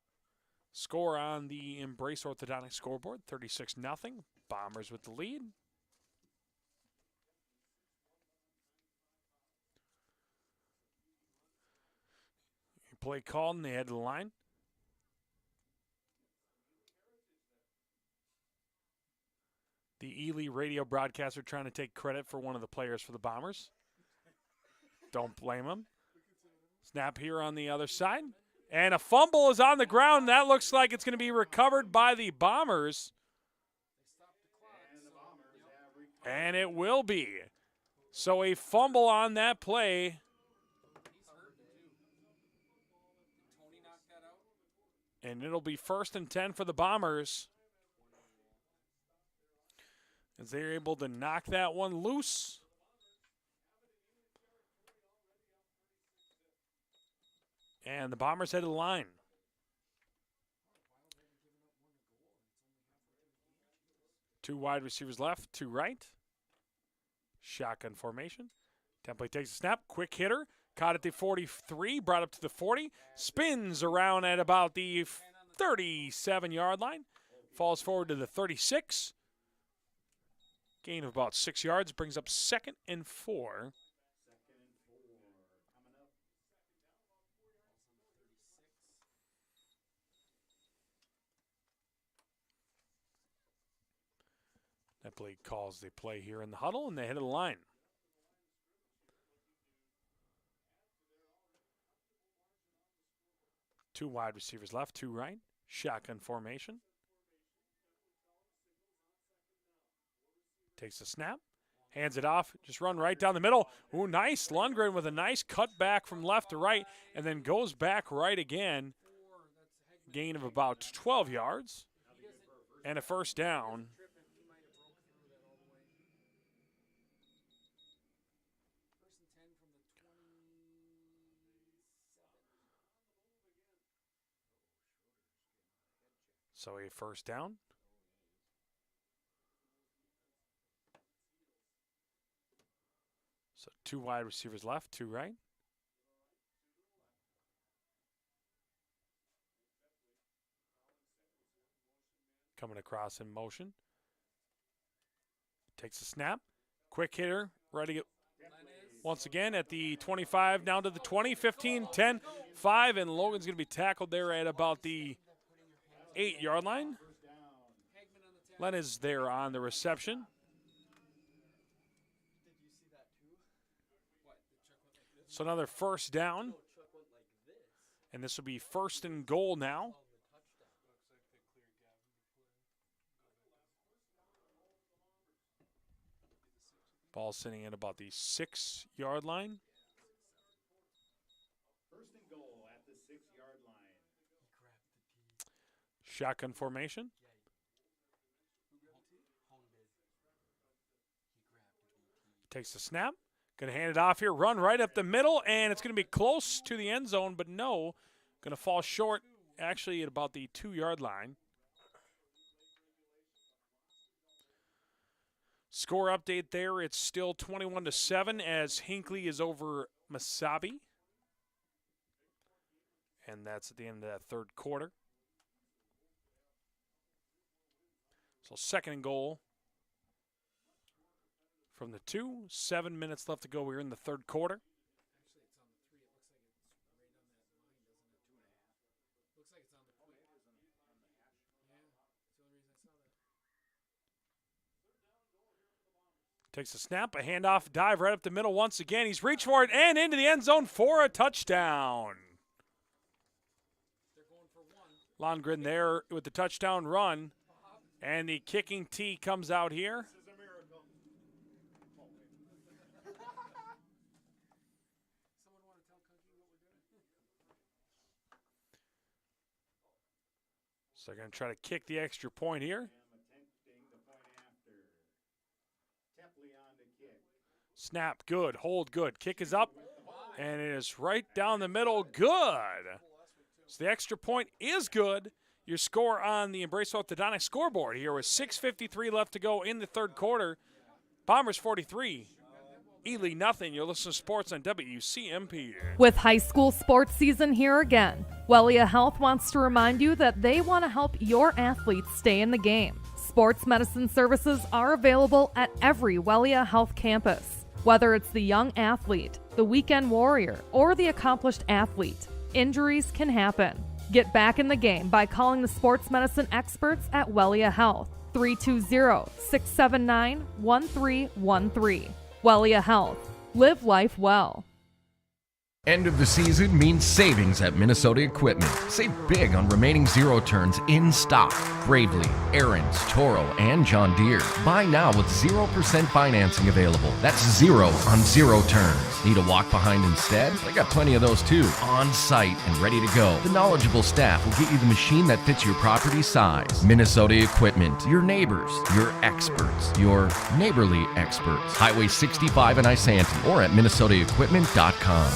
Score on the Embrace Orthodontic scoreboard, 36-0. Bombers with the lead. Play called and they head to the line. The Ely radio broadcaster trying to take credit for one of the players for the Bombers. Don't blame him. Snap here on the other side. And a fumble is on the ground. That looks like it's going to be recovered by the Bombers. And it will be. So a fumble on that play. And it'll be 1st and 10 for the Bombers, as they're able to knock that one loose. And the Bombers head to the line. Two wide receivers left, two right. Shotgun formation. Template takes a snap, quick hitter. Caught at the 43, brought up to the 40. Spins around at about the 37-yard line. Falls forward to the 36. Gain of about 6 yards, brings up 2nd and 4. That play calls the play here in the huddle, and they head to the line. Two wide receivers left, two right. Shotgun formation. Takes the snap, hands it off, just run right down the middle. Ooh, nice. Lundgren with a nice cut back from left to right, and then goes back right again. Gain of about 12 yards, and a 1st down. So a 1st down. So two wide receivers left, two right. Coming across in motion. Takes a snap. Quick hitter, ready to get once again at the 25, down to the 20, 15, 10, 5, and Logan's going to be tackled there at about the 8-yard line. Len is there on the reception. So another 1st down. And this will be 1st and goal now. Ball sitting at about the 6-yard line. 1st and goal at the 6-yard line. Shotgun formation. Takes the snap. Going to hand it off here. Run right up the middle, and it's going to be close to the end zone, but no. Going to fall short, actually, at about the 2-yard line. Score update there. It's still 21-7 as Hinckley is over Masabi. And that's at the end of that 3rd quarter. So 2nd and goal from the 2. 7 minutes left to go. We're in the 3rd quarter. Takes a snap, a handoff, dive right up the middle once again. He's reached for it and into the end zone for a touchdown. Lundgren there with the touchdown run. And the kicking tee comes out here. So they're going to try to kick the extra point here. Snap, good. Hold, good. Kick is up, and it is right down the middle. Good. So the extra point is good. Your score on the Embrace Orthodontic scoreboard here with 6:53 left to go in the 3rd quarter. Bombers 43, Ely nothing. You're listening to Sports on WCMP. With high school sports season here again, Wellia Health wants to remind you that they want to help your athletes stay in the game. Sports medicine services are available at every Wellia Health campus. Whether it's the young athlete, the weekend warrior, or the accomplished athlete, injuries can happen. Get back in the game by calling the sports medicine experts at Wellia Health, 320-679-1313. Wellia Health. Live life well. End of the season means savings at Minnesota Equipment. Save big on remaining zero turns in stock. Bravely, Aaron's, Toro, and John Deere. Buy now with 0% financing available. That's 0 on zero turns. Need a walk behind instead? I got plenty of those too. On site and ready to go. The knowledgeable staff will get you the machine that fits your property size. Minnesota Equipment. Your neighbors. Your experts. Your neighborly experts. Highway 65 in Isanti or at minnesotaequipment.com.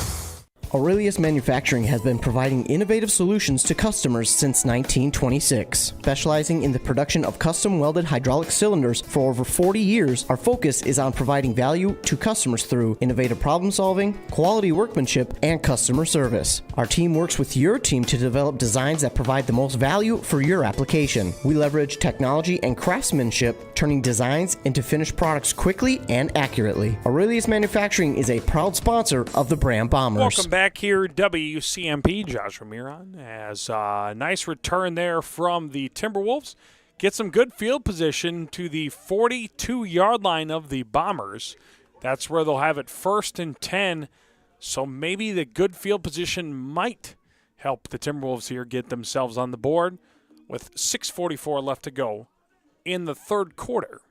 Aurelius Manufacturing has been providing innovative solutions to customers since 1926. Specializing in the production of custom welded hydraulic cylinders for over 40 years, our focus is on providing value to customers through innovative problem solving, quality workmanship, and customer service. Our team works with your team to develop designs that provide the most value for your application. We leverage technology and craftsmanship, turning designs into finished products quickly and accurately. Aurelius Manufacturing is a proud sponsor of the Braham Bombers. Welcome back here, WCMP. Josh Ramiron has a nice return there from the Timberwolves. Get some good field position to the 42-yard line of the Bombers. That's where they'll have it 1st and 10. So maybe the good field position might help the Timberwolves here get themselves on the board with 6:44 left to go in the third quarter.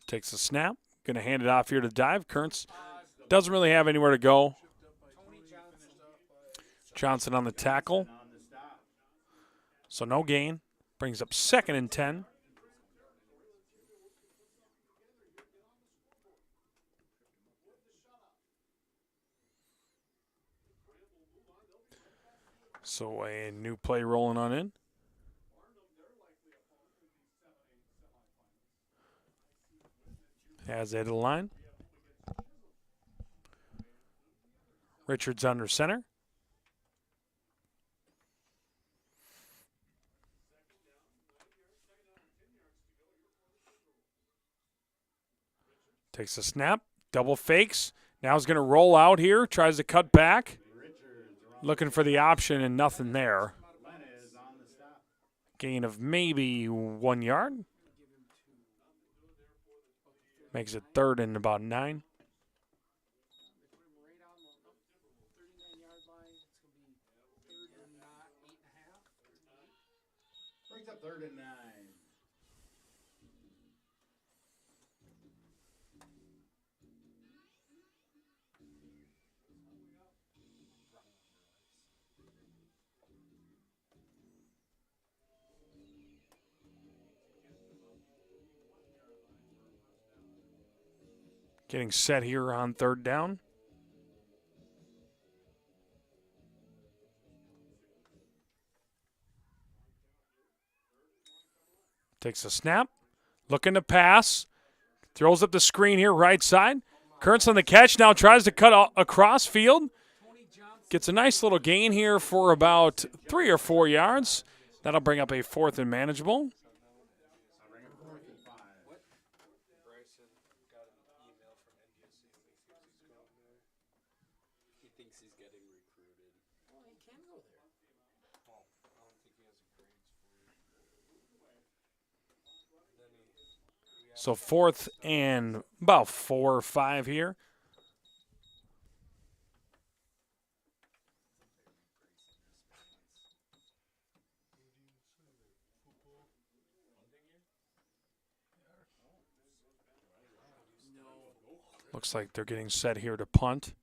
Takes a snap. Going to hand it off here to Dive. Kearns doesn't really have anywhere to go. Johnson on the tackle. So no gain. Brings up 2nd and 10. So a new play rolling on in. Has it to the line. Richards under center. Takes a snap. Double fakes. Now he's going to roll out here. Tries to cut back. Looking for the option and nothing there. Gain of maybe 1 yard. Makes it 3rd and about 9. Brings up 3rd and 9. Getting set here on 3rd down. Takes a snap. Looking to pass. Throws up the screen here, right side. Kearns on the catch. Now tries to cut across field. Gets a nice little gain here for about 3 or 4 yards. That'll bring up a 4th and manageable. So 4th and about 4 or 5 here. Looks like they're getting set here to punt.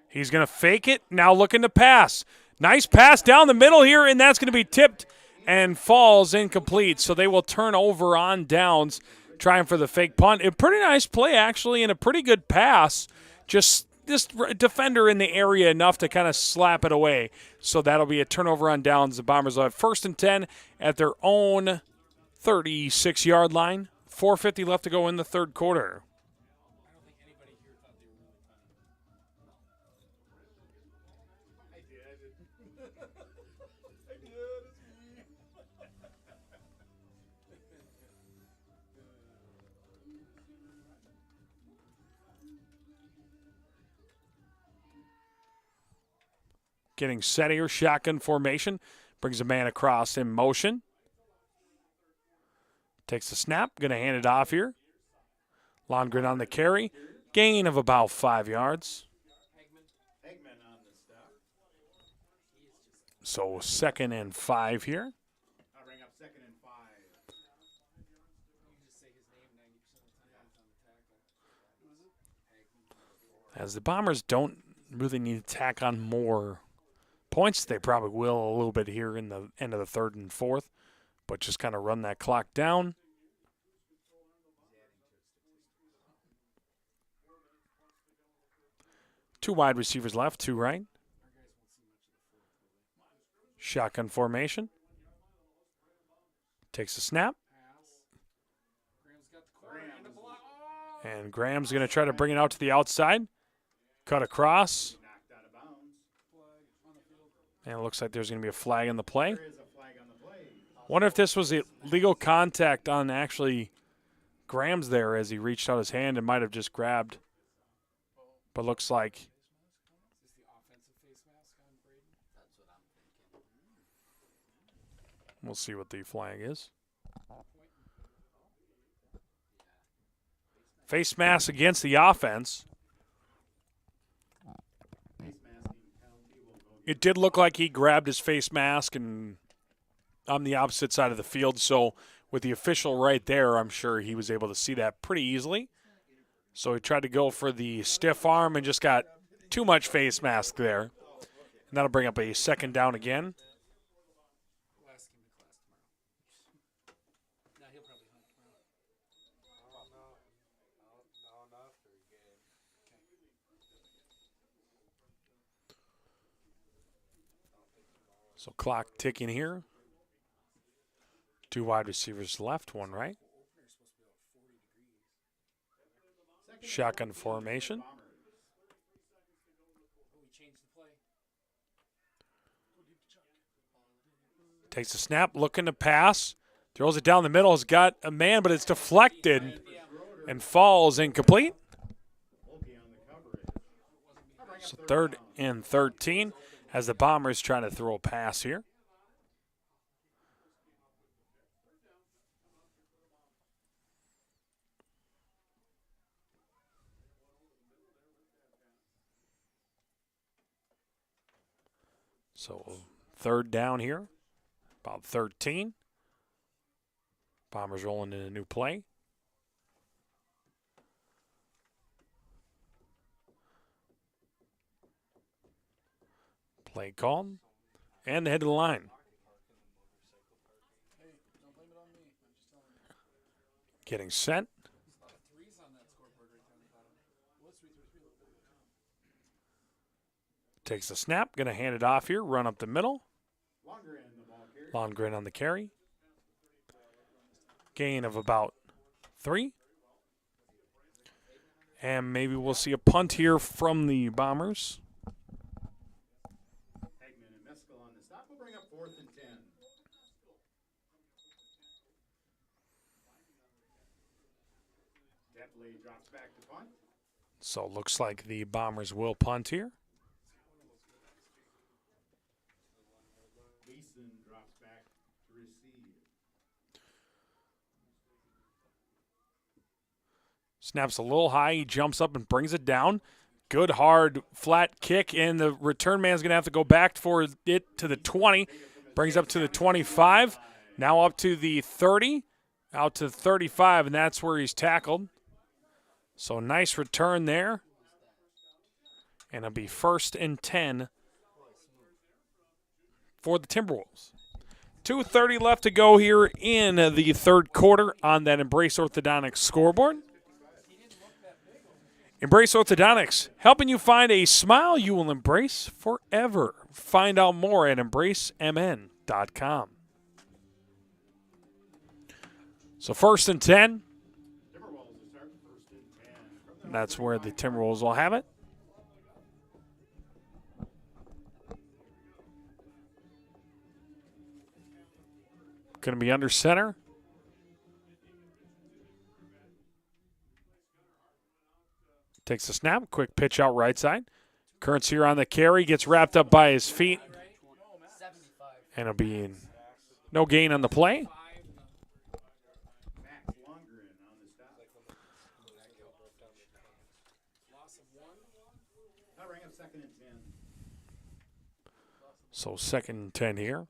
He's going to fake it. Now looking to pass. Nice pass down the middle here, and that's going to be tipped and falls incomplete. So they will turn over on downs, trying for the fake punt. A pretty nice play, actually, and a pretty good pass. Just defender in the area enough to kind of slap it away. So that'll be a turnover on downs. The Bombers will have 1st and 10 at their own 36-yard line. 4:50 left to go in the third quarter. Getting set here, shotgun formation. Brings a man across in motion. Takes the snap, going to hand it off here. Longren on the carry. Gain of about 5 yards. So 2nd and 5 here. I'll bring up 2nd and 5. As the Bombers don't really need to tack on more points. They probably will a little bit here in the end of the 3rd and 4th, but just kind of run that clock down. Two wide receivers left, 2 right. Shotgun formation. Takes a snap. And Graham's going to try to bring it out to the outside. Cut across. And it looks like there's going to be a flag on the play. Wonder if this was illegal contact on actually Graham's there as he reached out his hand and might have just grabbed. But looks like we'll see what the flag is. Face mask against the offense. It did look like he grabbed his face mask and on the opposite side of the field. So with the official right there, I'm sure he was able to see that pretty easily. So he tried to go for the stiff arm and just got too much face mask there. And that'll bring up a 2nd down again. So clock ticking here. 2 wide receivers left, 1 right. Shotgun formation. Takes a snap, looking to pass. Throws it down the middle. Has got a man, but it's deflected and falls incomplete. So 3rd and 13 as the Bombers trying to throw a pass here. So 3rd down here, about 13. Bombers rolling in a new play. Play called, and they head to the line. Getting set. Takes the snap, going to hand it off here, run up the middle. Longren on the carry. Gain of about 3. And maybe we'll see a punt here from the Bombers. So it looks like the Bombers will punt here. Snaps a little high. He jumps up and brings it down. Good, hard, flat kick, and the return man's going to have to go back for it to the 20. Brings up to the 25. Now up to the 30. Out to the 35, and that's where he's tackled. So nice return there. And it'll be 1st and 10 for the Timberwolves. 2:30 left to go here in the third quarter on that Embrace Orthodontics scoreboard. Embrace Orthodontics, helping you find a smile you will embrace forever. Find out more at embracemn.com. So 1st and 10. That's where the Timberwolves will have it. Going to be under center. Takes a snap, quick pitch out right side. Currents here on the carry, gets wrapped up by his feet. And it'll be no gain on the play. So 2nd and 10 here.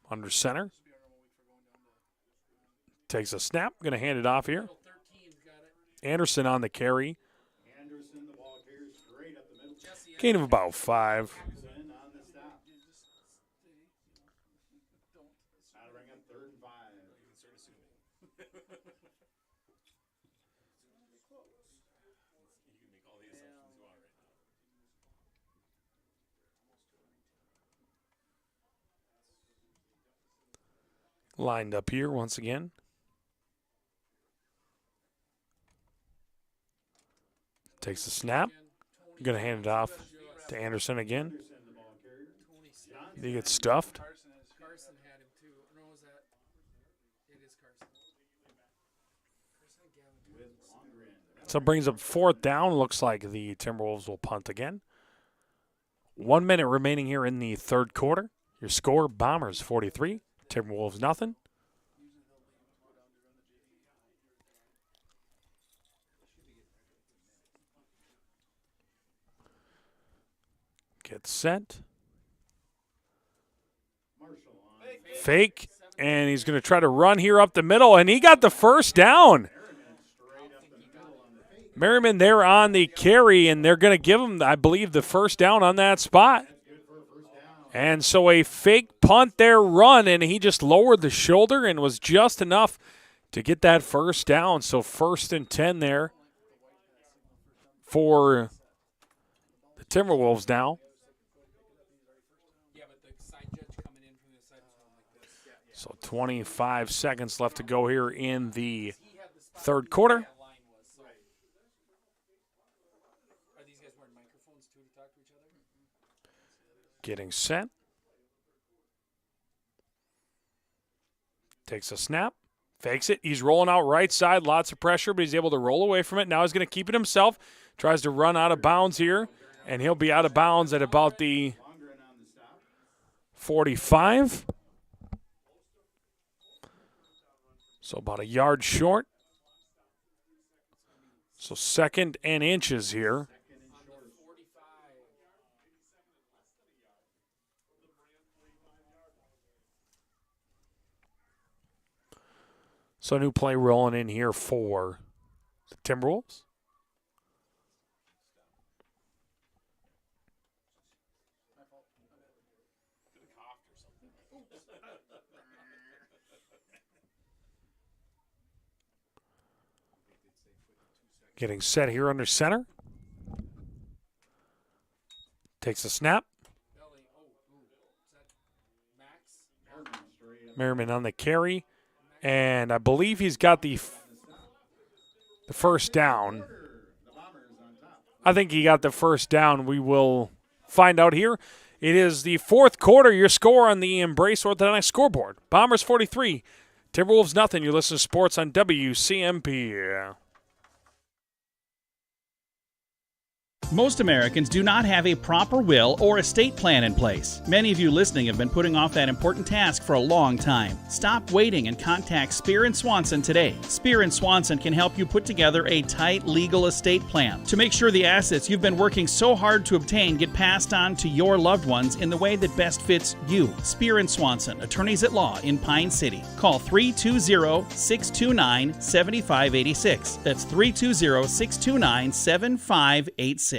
Under center. Takes a snap. Going to hand it off here. Anderson on the carry. Gain of about 5. Lined up here once again. Takes a snap. Going to hand it off to Anderson again. He gets stuffed. So it brings up 4th down. Looks like the Timberwolves will punt again. 1 minute remaining here in the 3rd quarter. Your score, Bombers 43. Timberwolves nothing. Gets set. Fake. And he's going to try to run here up the middle. And he got the first down. Merriman there on the carry. And they're going to give him, I believe, the first down on that spot. And so a fake punt there run, and he just lowered the shoulder and was just enough to get that first down. So 1st and 10 there for the Timberwolves now. So 25 seconds left to go here in the 3rd quarter. Getting set. Takes a snap. Fakes it. He's rolling out right side. Lots of pressure, but he's able to roll away from it. Now he's going to keep it himself. Tries to run out of bounds here, and he'll be out of bounds at about the 45. So about a yard short. So 2nd and inches here. So new play rolling in here for the Timberwolves. Getting set here under center. Takes a snap. Merriman on the carry. And I believe he's got the first down. I think he got the first down. We will find out here. It is the 4th quarter. Your score on the Embrace Orthodontics scoreboard. Bombers 43, Timberwolves nothing. You listen to sports on WCMP. Most Americans do not have a proper will or estate plan in place. Many of you listening have been putting off that important task for a long time. Stop waiting and contact Spear & Swanson today. Spear & Swanson can help you put together a tight legal estate plan to make sure the assets you've been working so hard to obtain get passed on to your loved ones in the way that best fits you. Spear & Swanson, attorneys at law in Pine City. Call 320-629-7586. That's 320-629-7586.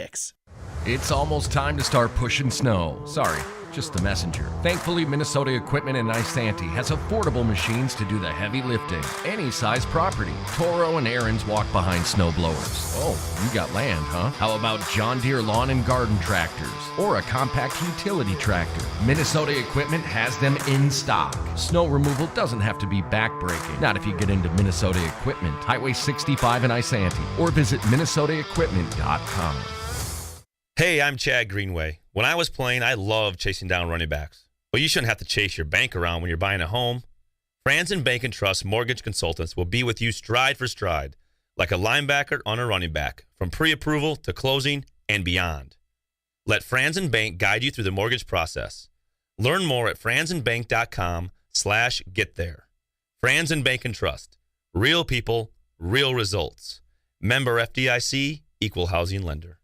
It's almost time to start pushing snow. Sorry, just the messenger. Thankfully, Minnesota Equipment in Isanti has affordable machines to do the heavy lifting. Any size property. Toro and Aaron's walk behind snow blowers. Oh, you got land, huh? How about John Deere lawn and garden tractors? Or a compact utility tractor? Minnesota Equipment has them in stock. Snow removal doesn't have to be backbreaking. Not if you get into Minnesota Equipment. Highway 65 in Isanti. Or visit minnesotaequipment.com. Hey, I'm Chad Greenway. When I was playing, I loved chasing down running backs. But you shouldn't have to chase your bank around when you're buying a home. Franzen Bank and Trust Mortgage Consultants will be with you stride for stride, like a linebacker on a running back, from pre-approval to closing and beyond. Let Franzen Bank guide you through the mortgage process. Learn more at franzenbank.com/getThere. Franzen Bank and Trust. Real people, real results. Member FDIC, Equal Housing Lender.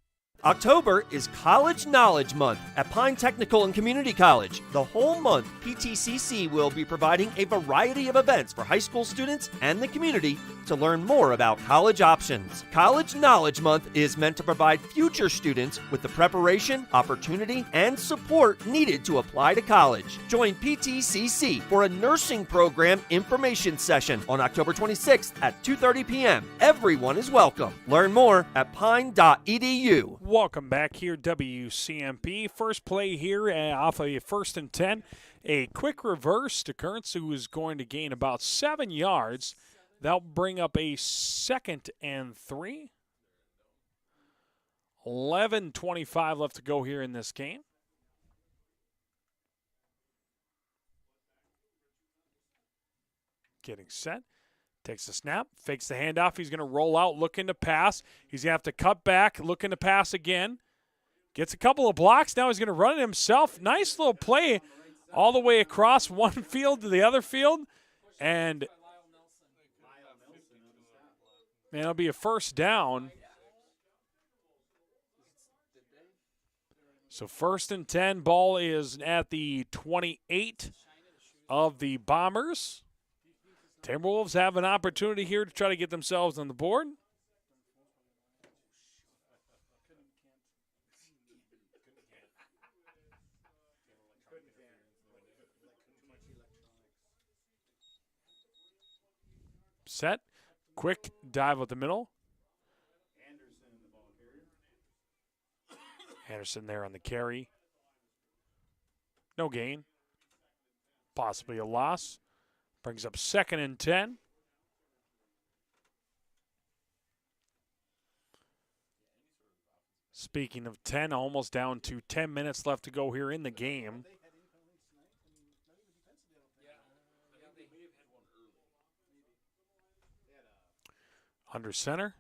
October is College Knowledge Month at Pine Technical and Community College. The whole month, PTCC will be providing a variety of events for high school students and the community to learn more about college options. College Knowledge Month is meant to provide future students with the preparation, opportunity, and support needed to apply to college. Join PTCC for a nursing program information session on October 26th at 2:30 p.m. Everyone is welcome. Learn more at pine.edu. Welcome back here, WCMP. First play here off a 1st and 10. A quick reverse to Kurtz, who is going to gain about 7 yards. That'll bring up a 2nd and 3. 11:25 left to go here in this game. Getting set. Takes the snap, fakes the handoff. He's going to roll out, looking to pass. He's going to have to cut back, looking to pass again. Gets a couple of blocks. Now he's going to run it himself. Nice little play all the way across one field to the other field. And, man, it'll be a 1st down. So 1st and 10. Ball is at the 28 of the Bombers. Timberwolves have an opportunity here to try to get themselves on the board. Set. Quick dive up the middle. Anderson there on the carry. No gain. Possibly a loss. Brings up 2nd and 10. Speaking of 10, almost down to 10 minutes left to go here in the game. Under center.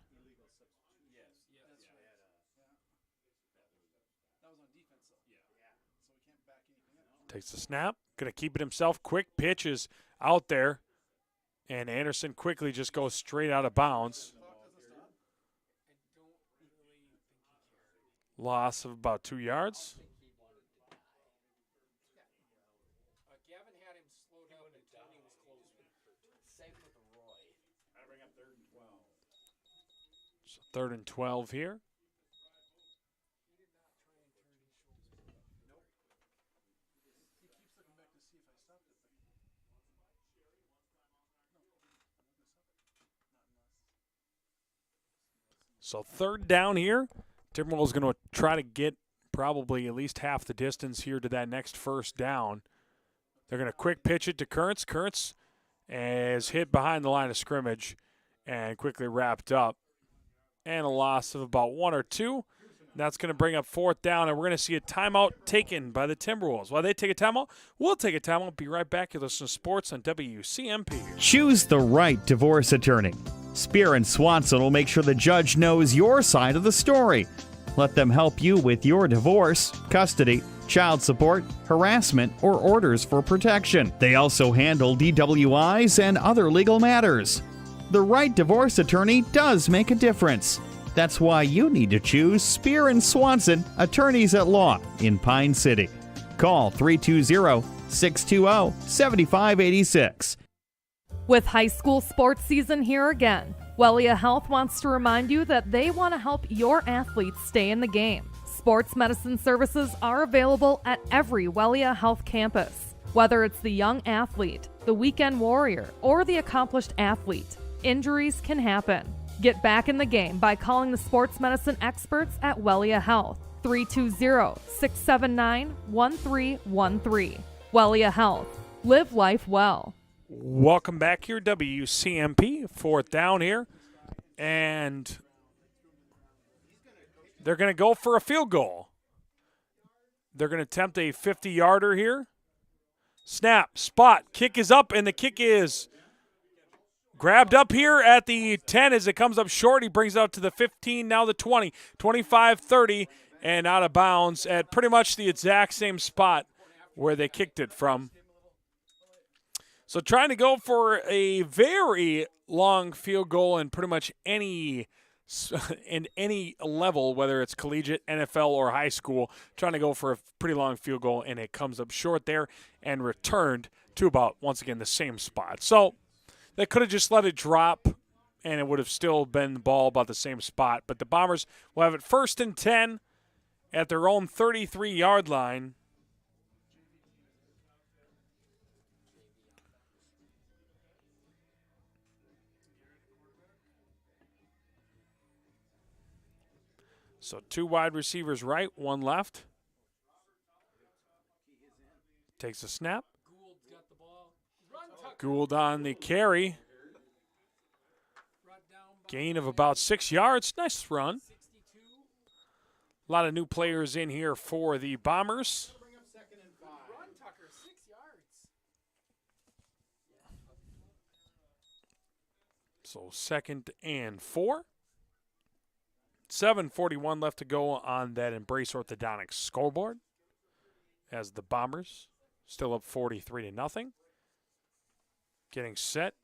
Takes the snap. Going to keep it himself. Quick pitch is out there. And Anderson quickly just goes straight out of bounds. Loss of about 2 yards. So 3rd and 12 here. So 3rd down here. Timberwolves going to try to get probably at least half the distance here to that next 1st down. They're going to quick pitch it to Kurtz. Kurtz is hit behind the line of scrimmage and quickly wrapped up. And a loss of about 1 or 2. That's going to bring up 4th down, and we're going to see a timeout taken by the Timberwolves. While they take a timeout, we'll take a timeout. Be right back. You listen to Sports on WCMP. Choose the right divorce attorney. Spear and Swanson will make sure the judge knows your side of the story. Let them help you with your divorce, custody, child support, harassment, or orders for protection. They also handle DWIs and other legal matters. The right divorce attorney does make a difference. That's why you need to choose Spear and Swanson, attorneys at law in Pine City. Call 320-620-7586. With high school sports season here again, Wellia Health wants to remind you that they want to help your athletes stay in the game. Sports medicine services are available at every Wellia Health campus. Whether it's the young athlete, the weekend warrior, or the accomplished athlete, injuries can happen. Get back in the game by calling the sports medicine experts at Wellia Health, 320-679-1313. Wellia Health. Live life well. Welcome back here, WCMP. Fourth down here. And they're going to go for a field goal. They're going to attempt a 50-yarder here. Snap, spot, kick is up, and the kick is grabbed up here at the 10 as it comes up short. He brings it out to the 15, now the 20, 25, 30, and out of bounds at pretty much the exact same spot where they kicked it from. So trying to go for a very long field goal in pretty much any level, whether it's collegiate, NFL, or high school, trying to go for a pretty long field goal, and it comes up short there and returned to about, once again, the same spot. So they could have just let it drop, and it would have still been the ball about the same spot. But the Bombers will have it 1st and 10 at their own 33-yard line. So 2 wide receivers right, 1 left. Takes a snap. Gould on the carry. Gain of about 6 yards. Nice run. A lot of new players in here for the Bombers. So 2nd and 4. 7:41 left to go on that Embrace Orthodontics scoreboard as the Bombers still up 43-0. Getting set.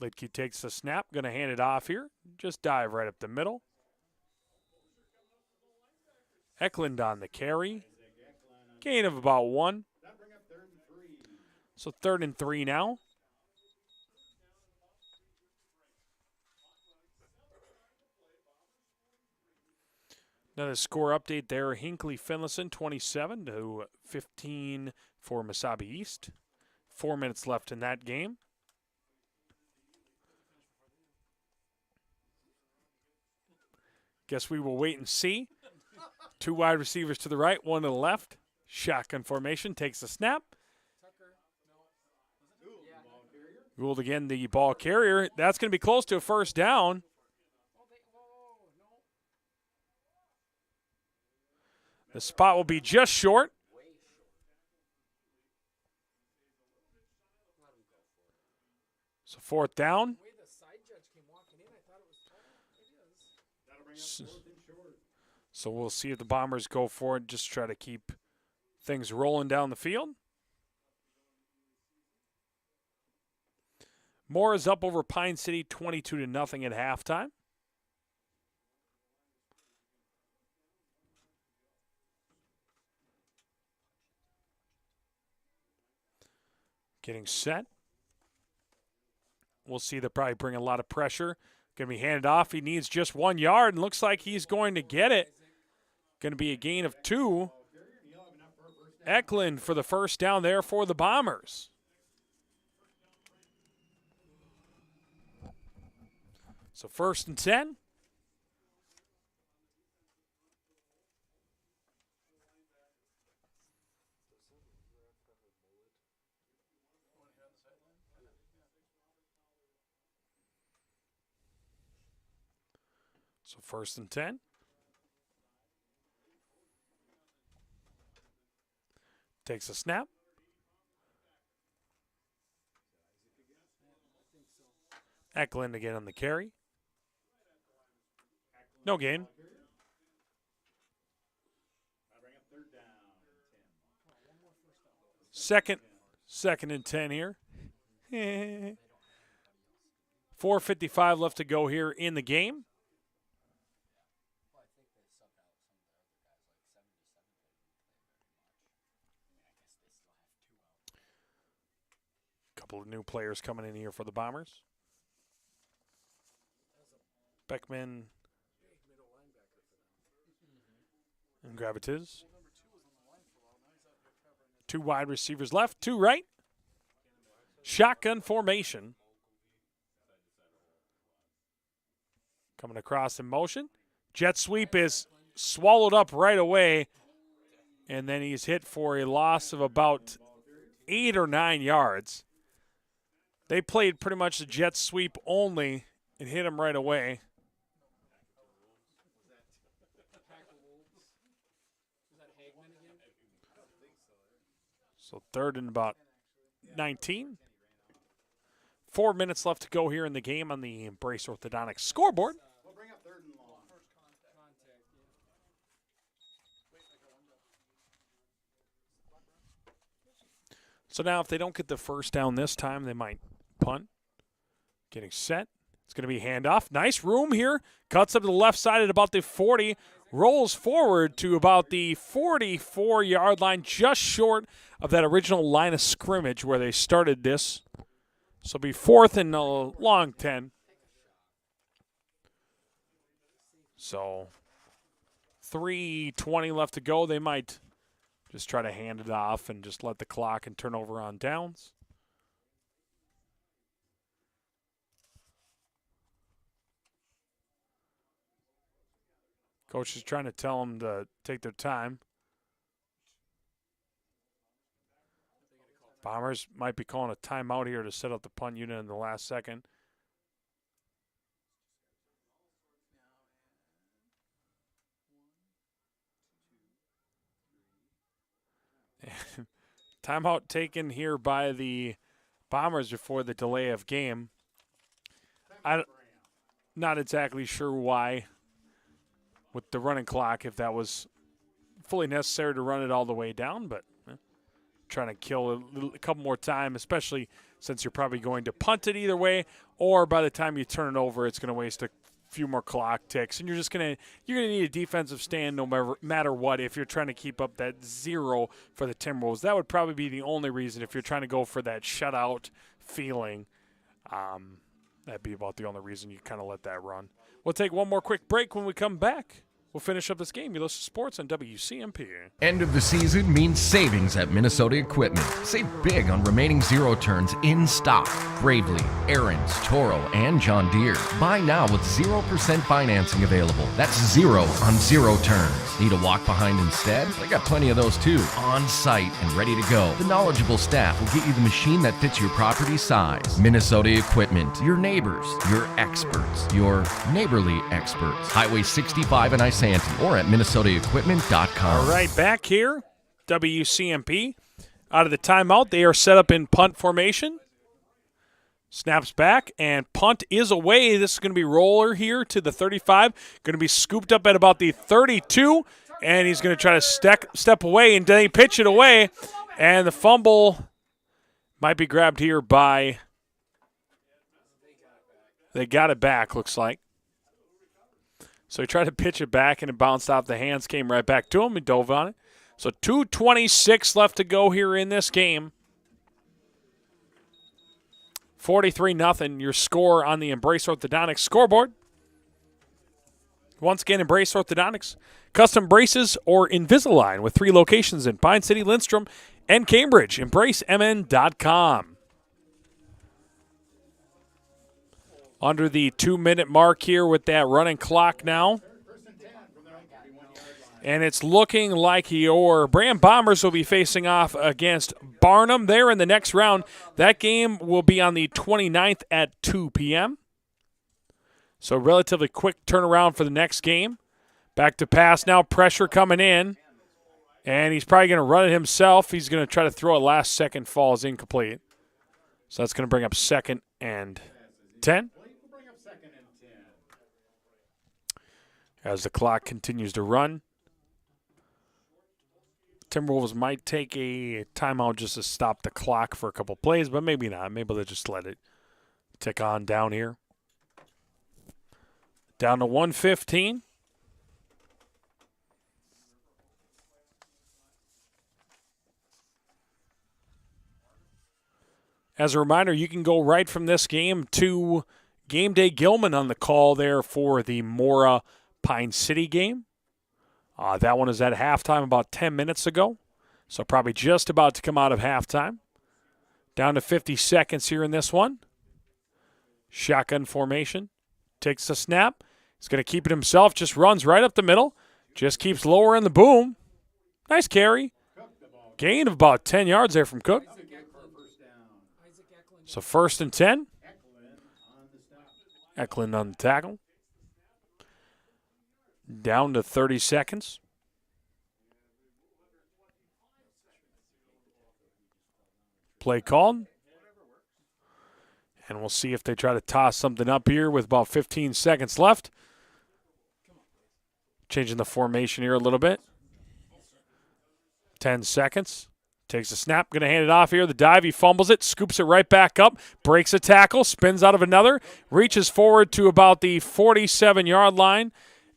Lidke takes the snap, going to hand it off here. Just dive right up the middle. Eklund on the carry. Gain of about 1. So 3rd and 3 now. Another score update there. Hinckley Finlayson 27-15 for Mesabi East. 4 minutes left in that game. Guess we will wait and see. 2 wide receivers to the right, 1 to the left. Shotgun formation, takes the snap. Gould again, the ball carrier. That's going to be close to a 1st down. The spot will be just short. So 4th down. So we'll see if the Bombers go for it, just try to keep things rolling down the field. Moore is up over Pine City 22-0 at halftime. Getting set. We'll see they'll probably bring a lot of pressure. Going to be handed off. He needs just 1 yard and looks like he's going to get it. Going to be a gain of 2. Eklund for the 1st down there for the Bombers. So 1st and 10. So 1st and 10. Takes a snap. Eklund again on the carry. No gain. Second and 10 here. 4:55 left to go here in the game. Couple of new players coming in here for the Bombers. Beckman And grab it is. 2 wide receivers left, 2 right. Shotgun formation. Coming across in motion. Jet sweep is swallowed up right away. And then he's hit for a loss of about 8 or 9 yards. They played pretty much the jet sweep only and hit him right away. So 3rd and about 19. 4 minutes left to go here in the game on the Embrace Orthodontics scoreboard. We'll bring up 3rd and long. So now if they don't get the first down this time, they might punt. Getting set. It's going to be handoff. Nice room here. Cuts up to the left side at about the 40. Rolls forward to about the 44-yard line, just short of that original line of scrimmage where they started this. So it'll be 4th and a long 10. So 3:20 left to go. They might just try to hand it off and just let the clock and turn over on downs. Coach is trying to tell them to take their time. Bombers might be calling a timeout here to set up the punt unit in the last second. Timeout taken here by the Bombers before the delay of game. I'm not exactly sure why with the running clock, if that was fully necessary to run it all the way down, but trying to kill a couple more time, especially since you're probably going to punt it either way, or by the time you turn it over, it's going to waste a few more clock ticks, and you're gonna need a defensive stand no matter what if you're trying to keep up that 0 for the Timberwolves. That would probably be the only reason if you're trying to go for that shutout feeling. That'd be about the only reason you kind of let that run. We'll take one more quick break. When we come back, we'll finish up this game. You listen to Sports on WCMP. End of the season means savings at Minnesota Equipment. Save big on remaining zero turns in stock. Bravely, Aaron's, Toro, and John Deere. Buy now with 0% financing available. That's 0 on 0 turns. Need a walk behind instead? They got plenty of those too. On site and ready to go. The knowledgeable staff will get you the machine that fits your property size. Minnesota Equipment. Your neighbors. Your experts. Your neighborly experts. Highway 65 in Isanti or at minnesotaequipment.com. All right, back here, WCMP. Out of the timeout, they are set up in punt formation. Snaps back, and punt is away. This is going to be roller here to the 35. Going to be scooped up at about the 32, and he's going to try to step away, and then he pitch it away, and the fumble might be grabbed here by – they got it back, looks like. So he tried to pitch it back, and it bounced off the hands, came right back to him. He dove on it. So 2:26 left to go here in this game. 43-0, your score on the Embrace Orthodontics scoreboard. Once again, Embrace Orthodontics. Custom braces or Invisalign with 3 locations in Pine City, Lindstrom, and Cambridge. EmbraceMN.com. Under the 2-minute mark here with that running clock now. And it's looking like your Braham Bombers will be facing off against Barnum there in the next round. That game will be on the 29th at 2 p.m. So relatively quick turnaround for the next game. Back to pass now, pressure coming in. And he's probably going to run it himself. He's going to try to throw it last second, falls incomplete. So that's going to bring up 2nd and 10. As the clock continues to run. Timberwolves might take a timeout just to stop the clock for a couple plays, but maybe not. Maybe they'll just let it tick on down here. Down to 1:15. As a reminder, you can go right from this game to Game Day Gilman on the call there for the Mora Pine City game That one is at halftime about 10 minutes ago, so probably just about to come out of halftime. Down to 50 seconds here in this one. Shotgun formation. Takes the snap. He's going to keep it himself. Just runs right up the middle. Just keeps lowering the boom. Nice carry. Gain of about 10 yards there from Cook. So 1st and 10. Eklund on the tackle. Down to 30 seconds. Play called. And we'll see if they try to toss something up here with about 15 seconds left. Changing the formation here a little bit. 10 seconds. Takes a snap. Going to hand it off here. The dive. He fumbles it. Scoops it right back up. Breaks a tackle. Spins out of another. Reaches forward to about the 47-yard line.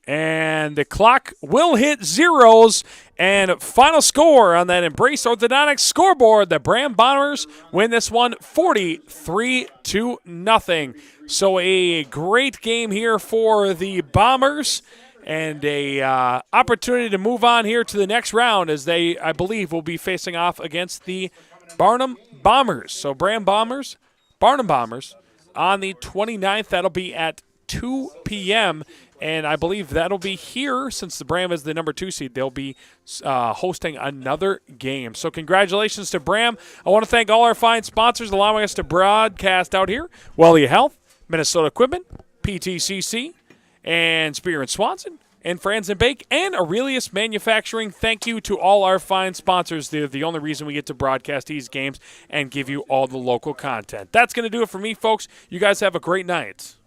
And the clock will hit zeros. And final score on that Embrace Orthodontics scoreboard, the Braham Bombers win this one 43-0. So a great game here for the Bombers. And a opportunity to move on here to the next round as they, I believe, will be facing off against the Barnum Bombers. So Braham Bombers, Barnum Bombers on the 29th. That'll be at 2 p.m., and I believe that'll be here since the Braham is the number 2 seed. They'll be hosting another game. So congratulations to Braham. I want to thank all our fine sponsors allowing us to broadcast out here. Wellia Health, Minnesota Equipment, PTCC, and Spear and Swanson, and Franz and Bake, and Aurelius Manufacturing. Thank you to all our fine sponsors. They're the only reason we get to broadcast these games and give you all the local content. That's going to do it for me, folks. You guys have a great night.